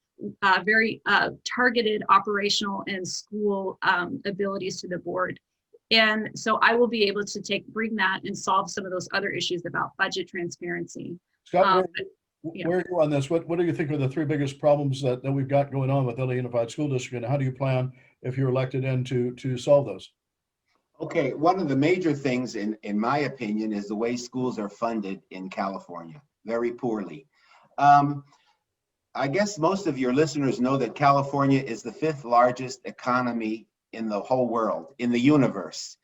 targeted operational and school abilities to the board. And so I will be able to bring that and solve some of those other issues about budget transparency. Scott, where are you on this? What do you think are the 3 biggest problems that we've got going on with LA Unified School District, and how do you plan, if you're elected in, to solve those? Okay, one of the major things, in my opinion, is the way schools are funded in California, very poorly. I guess most of your listeners know that California is the 5th largest economy in the whole world, in the universe.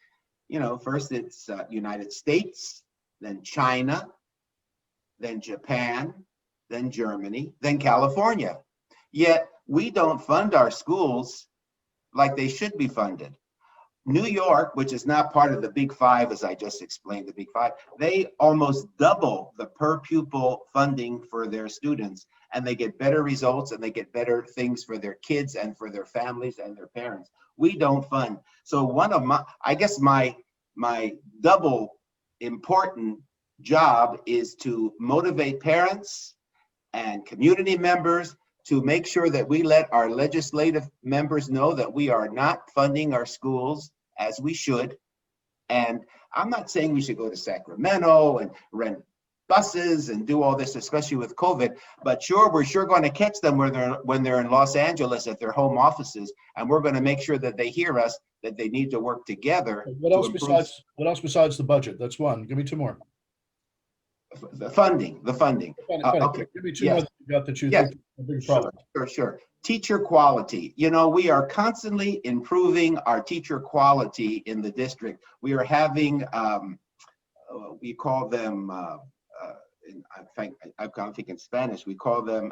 First it's United States, then China, then Japan, then Germany, then California. Yet we don't fund our schools like they should be funded. New York, which is not part of the Big 5, as I just explained, the Big 5, they almost double the per pupil funding for their students, and they get better results and they get better things for their kids and for their families and their parents. We don't fund. So one of my double important job is to motivate parents and community members to make sure that we let our legislative members know that we are not funding our schools as we should. And I'm not saying we should go to Sacramento and rent buses and do all this, especially with COVID, but sure, we're sure going to catch them when they're in Los Angeles at their home offices, and we're going to make sure that they hear us, that they need to work together. What else besides the budget? That's one. Give me two more. The funding. Okay. Give me two Yes. more that you got that you Yes. think are a big problem. Sure. Teacher quality. You know, we are constantly improving our teacher quality in the district. We are having, we call them, I can't think in Spanish, we call them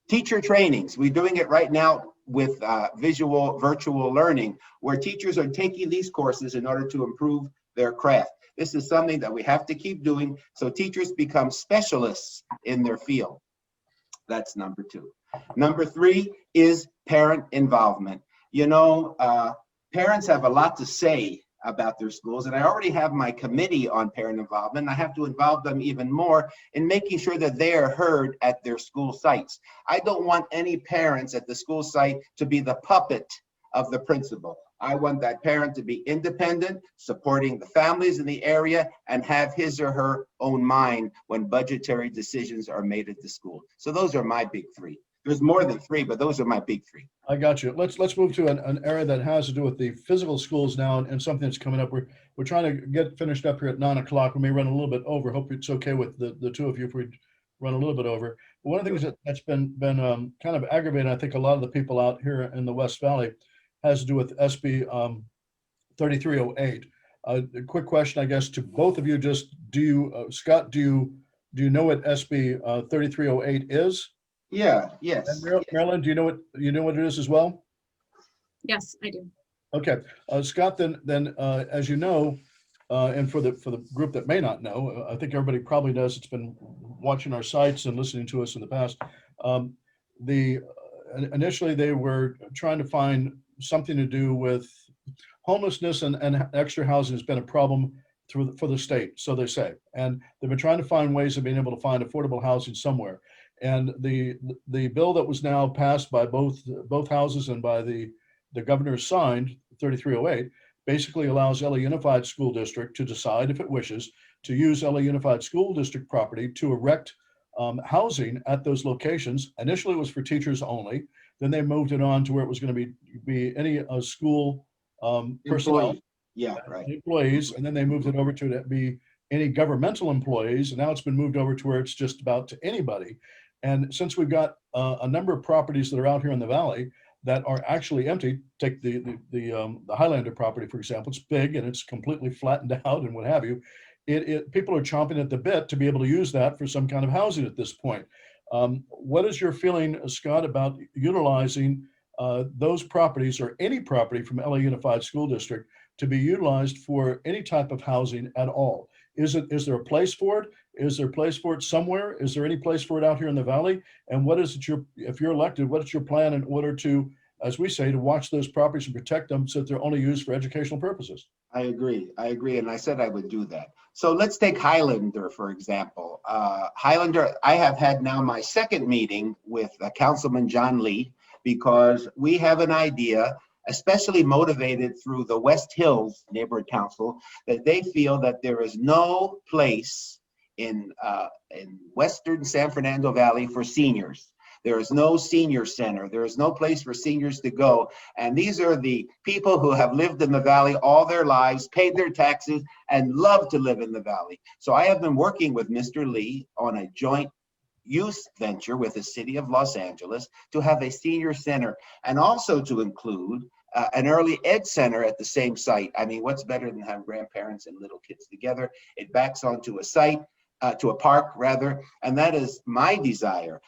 teacher trainings. We're doing it right now with virtual learning, where teachers are taking these courses in order to improve their craft. This is something that we have to keep doing so teachers become specialists in their field. That's number two. Number three is parent involvement. You know, parents have a lot to say about their schools, and I already have my committee on parent involvement. I have to involve them even more in making sure that they are heard at their school sites. I don't want any parents at the school site to be the puppet of the principal. I want that parent to be independent, supporting the families in the area, and have his or her own mind when budgetary decisions are made at the school. So those are my big three. There's more than three, but those are my big three. I got you. Let's move to an area that has to do with the physical schools now, and something that's coming up. We're trying to get finished up here at 9 o'clock. We may run a little bit over. Hope it's okay with the two of you if we run a little bit over. But one of the things that's been kind of aggravating, I think, a lot of the people out here in the West Valley, has to do with SB 3308. A quick question, I guess, to both of you. Just Scott, do you know what SB 3308 is? Yes. And Marilyn, do you know what it is as well? Yes, I do. Okay, Scott. Then, as you know, and for the group that may not know, I think everybody probably does. It's been watching our sites and listening to us in the past. Initially, they were trying to find something to do with homelessness, and extra housing has been a problem for the state, so they say. And they've been trying to find ways of being able to find affordable housing somewhere. And the bill that was now passed by both houses and by the governor signed, 3308, basically allows LA Unified School District to decide, if it wishes, to use LA Unified School District property to erect housing at those locations. Initially, it was for teachers only. Then they moved it on to where it was going to be any school personnel, employees, and then they moved it over to be any governmental employees, and now it's been moved over to where it's just about to anybody. And since we've got a number of properties that are out here in the valley that are actually empty, take the Highlander property, for example. It's big and it's completely flattened out and what have you. People are chomping at the bit to be able to use that for some kind of housing at this point. What is your feeling, Scott, about utilizing those properties or any property from LA Unified School District to be utilized for any type of housing at all? Is there a place for it? Is there a place for it somewhere? Is there any place for it out here in the valley? And what is it if you're elected, what is your plan in order to, as we say, to watch those properties and protect them so that they're only used for educational purposes? I agree. And I said I would do that. So let's take Highlander, for example. Highlander, I have had now my second meeting with Councilman John Lee, because we have an idea, especially motivated through the West Hills Neighborhood Council, that they feel that there is no place in Western San Fernando Valley for seniors. There is no senior center. There is no place for seniors to go. And these are the people who have lived in the valley all their lives, paid their taxes, and love to live in the valley. So I have been working with Mr. Lee on a joint use venture with the city of Los Angeles to have a senior center, and also to include an early ed center at the same site. I mean, what's better than have grandparents and little kids together? It backs onto a site, to a park rather, and that is my desire.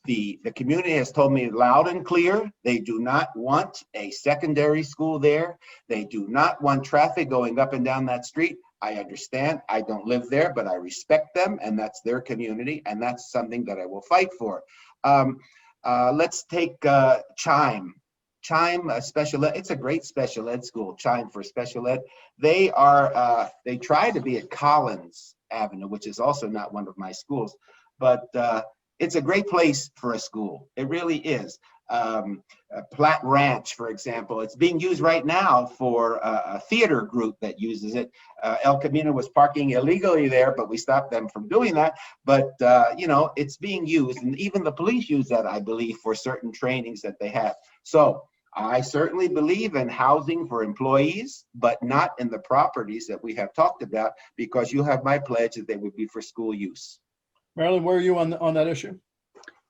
The community has told me loud and clear, they do not want a secondary school there. They do not want traffic going up and down that street. I understand, I don't live there, but I respect them, and that's their community, and that's something that I will fight for. Let's take Chime. Chime Special Ed, it's a great special ed school, Chime for Special Ed. They are, they try to be at Collins Avenue, which is also not one of my schools, but it's a great place for a school. It really is. Platte Ranch, for example, it's being used right now for a theater group that uses it. El Camino was parking illegally there, but we stopped them from doing that. But, you know, it's being used, and even the police use that, I believe, for certain trainings that they have. So I certainly believe in housing for employees, but not in the properties that we have talked about, because you have my pledge that they would be for school use. Marilyn, where are you on that issue?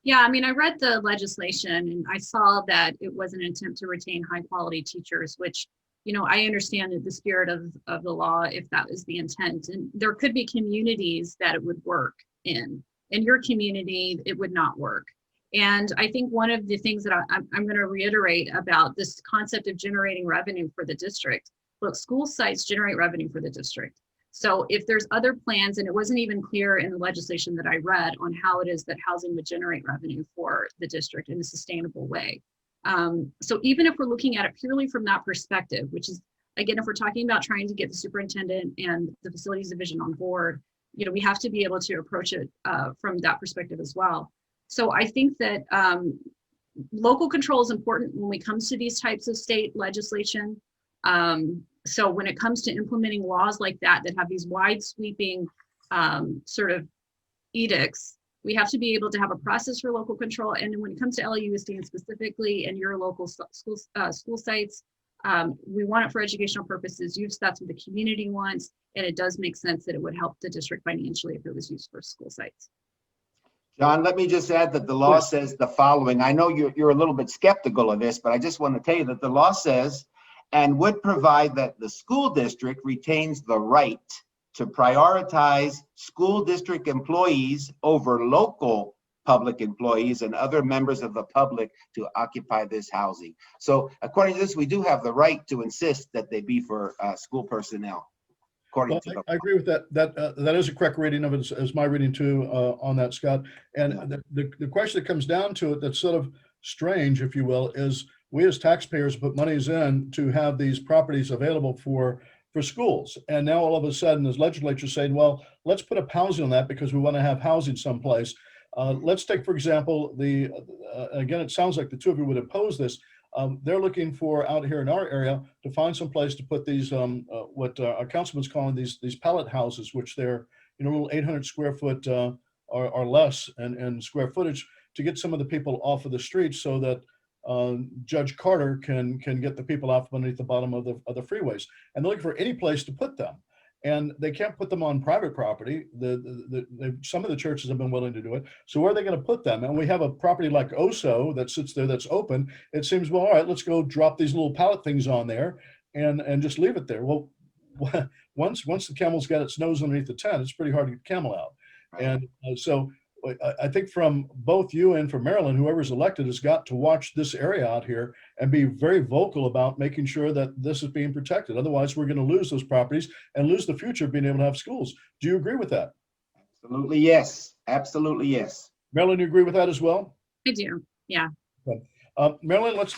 Yeah, I mean, I read the legislation and I saw that it was an attempt to retain high quality teachers, which, you know, I understand the spirit of the law if that was the intent. And there could be communities that it would work in. In your community, it would not work. And I think one of the things that I'm going to reiterate about this concept of generating revenue for the district, look, school sites generate revenue for the district. So if there's other plans, and it wasn't even clear in the legislation that I read on how it is that housing would generate revenue for the district in a sustainable way. So even if we're looking at it purely from that perspective, which is, again, if we're talking about trying to get the superintendent and the facilities division on board, you know, we have to be able to approach it from that perspective as well. So I think that local control is important when it comes to these types of state legislation. So when it comes to implementing laws like that have these wide sweeping sort of edicts, we have to be able to have a process for local control. And when it comes to LAUSD specifically and your local school sites, we want it for educational purposes. That's what the community wants. And it does make sense that it would help the district financially if it was used for school sites. John, let me just add that the law says the following. I know you're a little bit skeptical of this, but I just want to tell you that the law says, and would provide that the school district retains the right to prioritize school district employees over local public employees and other members of the public to occupy this housing. So according to this, we do have the right to insist that they be for school personnel. According to I agree with that. That is a correct reading of it, as my reading too on that, Scott. And the question that comes down to it that's sort of strange, if you will, is we as taxpayers put monies in to have these properties available for schools. And now all of a sudden, the legislature saying, well, let's put up housing on that because we want to have housing someplace. Let's take, for example, again, it sounds like the two of you would oppose this. They're looking for out here in our area to find some place to put these, what our councilman's calling these pallet houses, which they're, you know, little 800 square foot or less and square footage to get some of the people off of the streets so that Judge Carter can get the people off beneath the bottom of the freeways. And they're looking for any place to put them. And they can't put them on private property. Some of the churches have been willing to do it. So where are they going to put them? And we have a property like Oso that sits there that's open. It seems, well, all right, let's go drop these little pallet things on there and just leave it there. Well, once the camel's got its nose underneath the tent, it's pretty hard to get the camel out. And so I think from both you and from Marilyn, whoever's elected has got to watch this area out here and be very vocal about making sure that this is being protected. Otherwise, we're going to lose those properties and lose the future of being able to have schools. Do you agree with that? Absolutely, yes. Absolutely, yes. Marilyn, you agree with that as well? I do, yeah. Okay. Marilyn, let's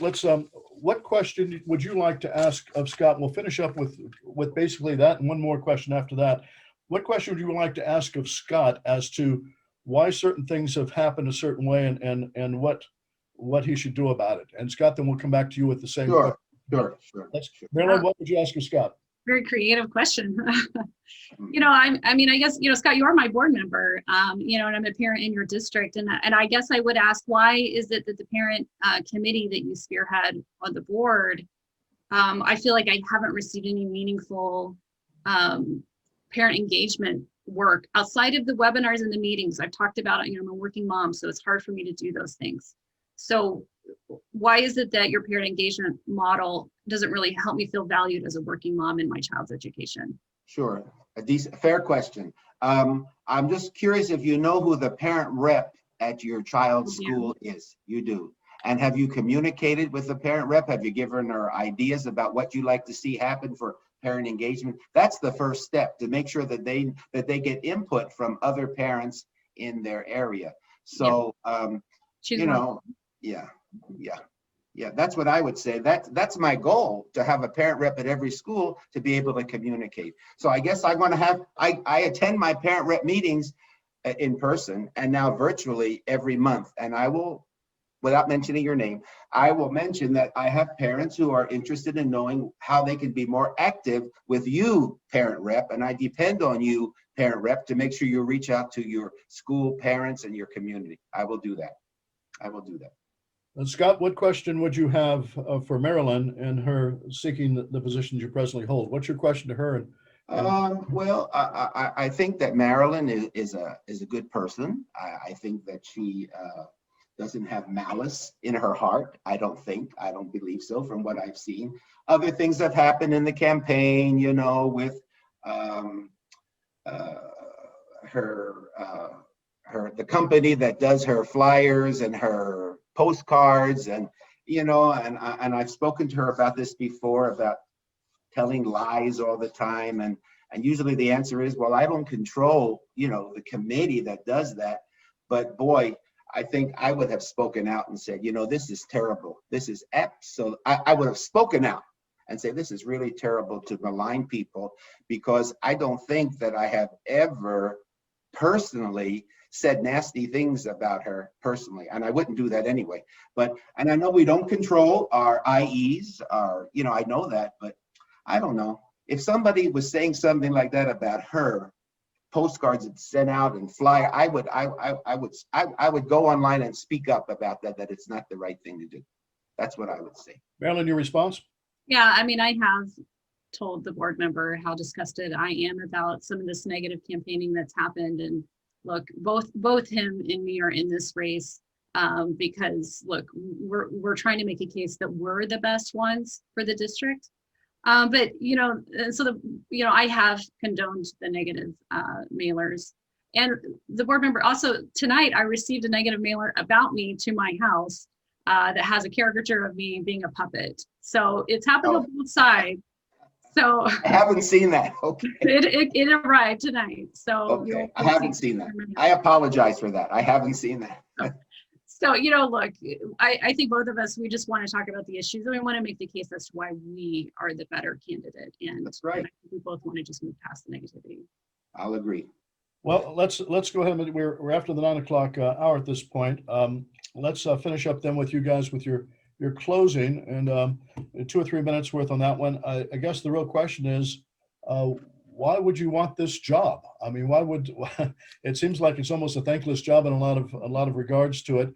what question would you like to ask of Scott? We'll finish up with basically that and one more question after that. What question would you like to ask of Scott as to why certain things have happened a certain way and what he should do about it? And Scott, then we'll come back to you with the same. Sure. Marilyn, what would you ask of Scott? Very creative question. You know, I mean, I guess, you know, Scott, you are my board member, you know, and I'm a parent in your district. And I guess I would ask, why is it that the parent committee that you spearhead on the board, I feel like I haven't received any meaningful parent engagement work outside of the webinars and the meetings. I've talked about it, you know, I'm a working mom, so it's hard for me to do those things. So why is it that your parent engagement model doesn't really help me feel valued as a working mom in my child's education? Sure, fair question. I'm just curious if you know who the parent rep at your child's school is. You do. And have you communicated with the parent rep? Have you given her ideas about what you'd like to see happen for parent engagement? That's the first step, to make sure that they get input from other parents in their area. So, you know, yeah. Yeah, that's what I would say. That's my goal, to have a parent rep at every school to be able to communicate. So I guess I want to have, I attend my parent rep meetings in person and now virtually every month. And I will, without mentioning your name, I will mention that I have parents who are interested in knowing how they can be more active with you, parent rep, and I depend on you, parent rep, to make sure you reach out to your school parents and your community. I will do that. I will do that. And Scott, what question would you have for Marilyn and her seeking the positions you presently hold? What's your question to her? Well, I think that Marilyn is a good person. I think that she doesn't have malice in her heart. I don't believe so from what I've seen. Other things have happened in the campaign, you know, with the company that does her flyers and her postcards, and you know, and I've spoken to her about this before, about telling lies all the time, and usually the answer is, well, I don't control, you know, the committee that does that, but boy, I think I would have spoken out and said, you know, this is terrible. This is I would have spoken out and say, this is really terrible to malign people, because I don't think that I have ever personally said nasty things about her personally, and I wouldn't do that anyway. But, and I know we don't control our IEs, you know, I know that, but I don't know. If somebody was saying something like that about her, postcards and sent out and flyer, I would go online and speak up about that it's not the right thing to do. That's what I would say. Marilyn, your response? Yeah, I mean, I have told the board member how disgusted I am about some of this negative campaigning that's happened. And look, both him and me are in this race because look, we're trying to make a case that we're the best ones for the district. But you know, so I have condoned the negative mailers, and the board member also tonight I received a negative mailer about me to my house that has a caricature of me being a puppet. So it's happened on both sides. So I haven't seen that. Okay. It arrived tonight. So okay, I haven't seen that. I apologize for that. I haven't seen that. So, you know, look, I think both of us, we just want to talk about the issues and we want to make the case as to why we are the better candidate. And that's right. And I think we both want to just move past the negativity. I'll agree. Well, let's go ahead and we're after the 9 o'clock hour at this point. Let's finish up then with you guys with your closing, and 2 or 3 minutes worth on that one. I guess the real question is, why would you want this job? I mean, it seems like it's almost a thankless job in a lot of regards to it.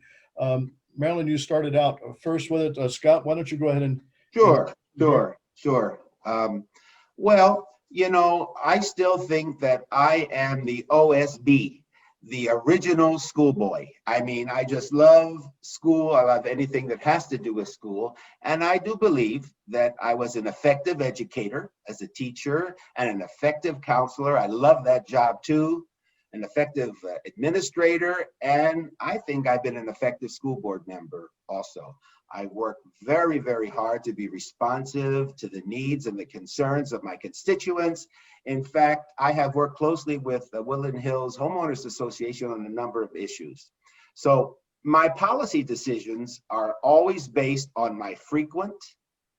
Marilyn, you started out first with it. Scott, why don't you go ahead and Sure. Well, you know, I still think that I am the OSB, the original schoolboy. I mean, I just love school. I love anything that has to do with school. And I do believe that I was an effective educator as a teacher and an effective counselor. I love that job too. An effective administrator. And I think I've been an effective school board member also. I work very, very hard to be responsive to the needs and the concerns of my constituents. In fact, I have worked closely with the Woodland Hills Homeowners Association on a number of issues. So my policy decisions are always based on my frequent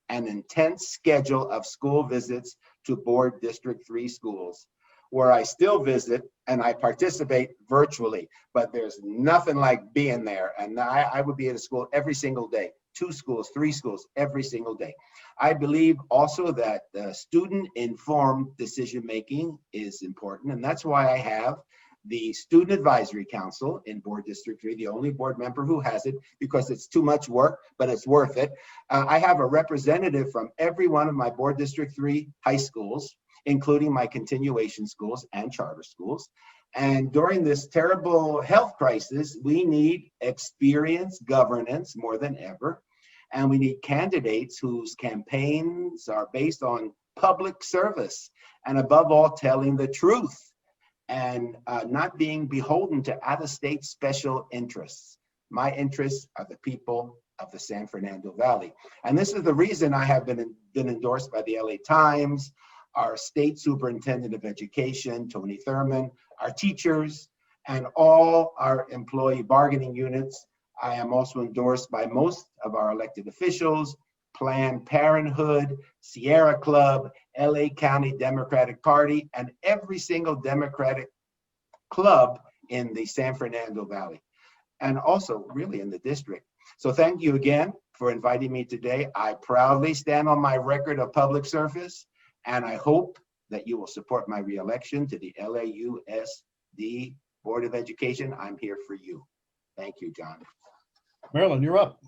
and intense schedule of school visits to Board District 3 schools, where I still visit and I participate virtually, but there's nothing like being there. And I would be at a school every single day, 2 schools, 3 schools, every single day. I believe also that student-informed decision-making is important, and that's why I have the Student Advisory Council in Board District 3, the only board member who has it, because it's too much work, but it's worth it. I have a representative from every one of my Board District 3 high schools, including my continuation schools and charter schools. And during this terrible health crisis, we need experienced governance more than ever. And we need candidates whose campaigns are based on public service and above all, telling the truth and not being beholden to out-of-state special interests. My interests are the people of the San Fernando Valley. And this is the reason I have been endorsed by the LA Times, our state superintendent of education, Tony Thurman, our teachers, and all our employee bargaining units. I am also endorsed by most of our elected officials, Planned Parenthood, Sierra Club, LA County Democratic Party, and every single Democratic club in the San Fernando Valley, and also really in the district. So thank you again for inviting me today. I proudly stand on my record of public service, and I hope that you will support my reelection to the LAUSD Board of Education. I'm here for you. Thank you, John. Marilyn, you're up.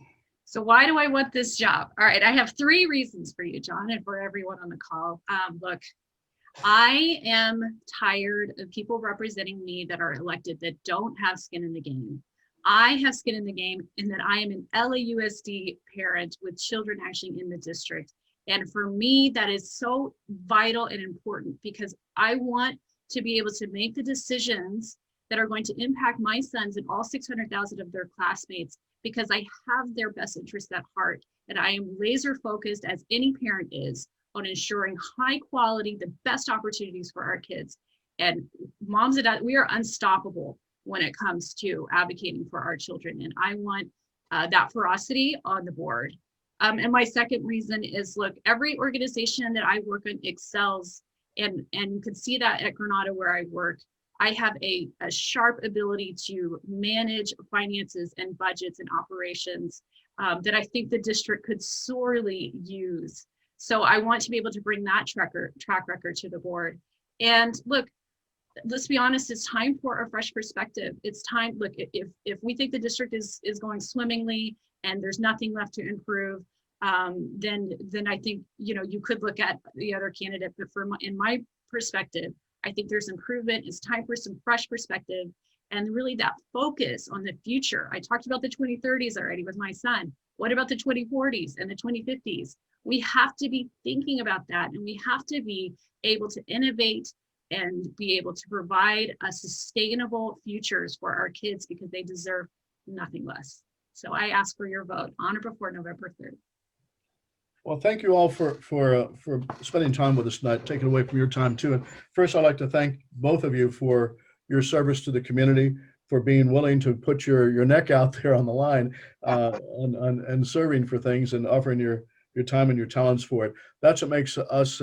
So why do I want this job? All right, I have 3 reasons for you, John, and for everyone on the call. Look, I am tired of people representing me that are elected that don't have skin in the game. I have skin in the game in that I am an LAUSD parent with children actually in the district. And for me, that is so vital and important because I want to be able to make the decisions that are going to impact my sons and all 600,000 of their classmates because I have their best interests at heart. And I am laser focused, as any parent is, on ensuring high quality, the best opportunities for our kids. And moms and dads, we are unstoppable when it comes to advocating for our children. And I want that ferocity on the board. And my second reason is, look, every organization that I work in excels, and you can see that at Granada where I work. I have a sharp ability to manage finances and budgets and operations that I think the district could sorely use. So I want to be able to bring that track record to the board. And look, let's be honest, it's time for a fresh perspective. It's time, look, if we think the district is going swimmingly and there's nothing left to improve, then I think, you could look at the other candidate. But in my perspective, I think there's improvement. It's time for some fresh perspective and really that focus on the future. I talked about the 2030s already with my son. What about the 2040s and the 2050s? We have to be thinking about that, and we have to be able to innovate and be able to provide a sustainable futures for our kids because they deserve nothing less. So I ask for your vote on or before November 3rd. Well, thank you all for spending time with us tonight, taking away from your time too. And first, I'd like to thank both of you for your service to the community, for being willing to put your neck out there on the line and serving for things and offering your time and your talents for it. That's what makes us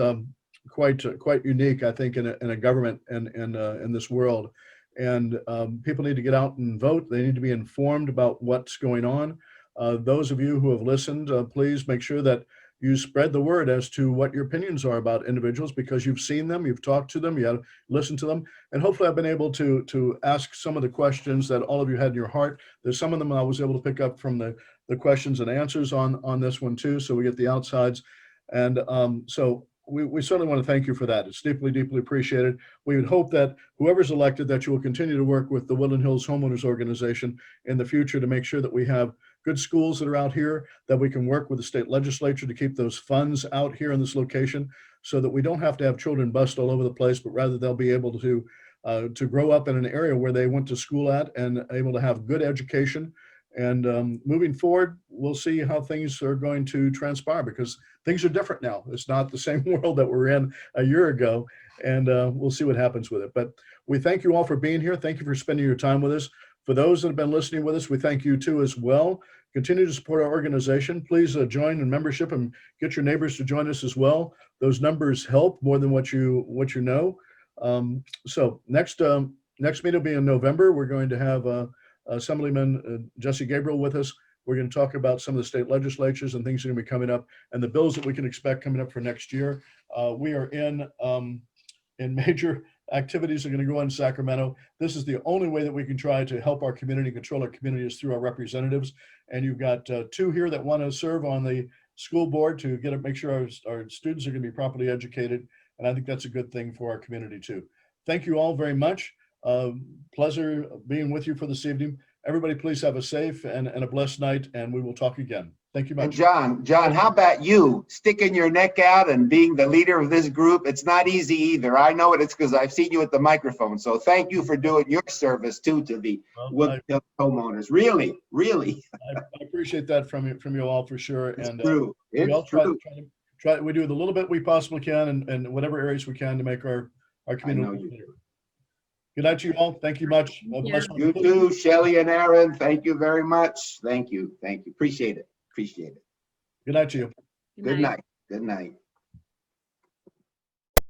quite unique, I think, in a government and in this world. And people need to get out and vote. They need to be informed about what's going on. Those of you who have listened, please make sure that you spread the word as to what your opinions are about individuals, because you've seen them, you've talked to them, you have listened to them. And hopefully I've been able to ask some of the questions that all of you had in your heart. There's some of them I was able to pick up from the questions and answers on this one too. So we get the outsides. And so we certainly want to thank you for that. It's deeply, deeply appreciated. We would hope that whoever's elected, that you will continue to work with the Woodland Hills Homeowners Organization in the future to make sure that we have good schools that are out here, that we can work with the state legislature to keep those funds out here in this location so that we don't have to have children bused all over the place, but rather they'll be able to grow up in an area where they went to school at and able to have good education. And moving forward, we'll see how things are going to transpire because things are different now. It's not the same world that we were in a year ago, and we'll see what happens with it. But we thank you all for being here. Thank you for spending your time with us. For those that have been listening with us, we thank you too as well. Continue to support our organization. Please join in membership and get your neighbors to join us as well. Those numbers help more than what you know. So next meeting will be in November. We're going to have Assemblyman Jesse Gabriel with us. We're going to talk about some of the state legislatures and things that are going to be coming up and the bills that we can expect coming up for next year. We are in major activities are going to go on in Sacramento. This is the only way that we can try to help our community, control our community, is through our representatives. And you've got 2 here that want to serve on the school board to make sure our students are going to be properly educated. And I think that's a good thing for our community too. Thank you all very much. Pleasure being with you for this evening. Everybody, please have a safe and a blessed night, and we will talk again. Thank you much. And John, how about you sticking your neck out and being the leader of this group? It's not easy either. I know it's because I've seen you at the microphone. So thank you for doing your service too to the Woodland Hills homeowners. Really. I appreciate that from you all for sure. It's and true. We all try. We do the little bit we possibly can, and whatever areas we can to make our community better. Good night to you all. Thank you much. Thank Bless you. You too, Shelley and Aaron. Thank you very much. Thank you. Thank you. Appreciate it. Appreciate it. Good night to you. Good night. Good night.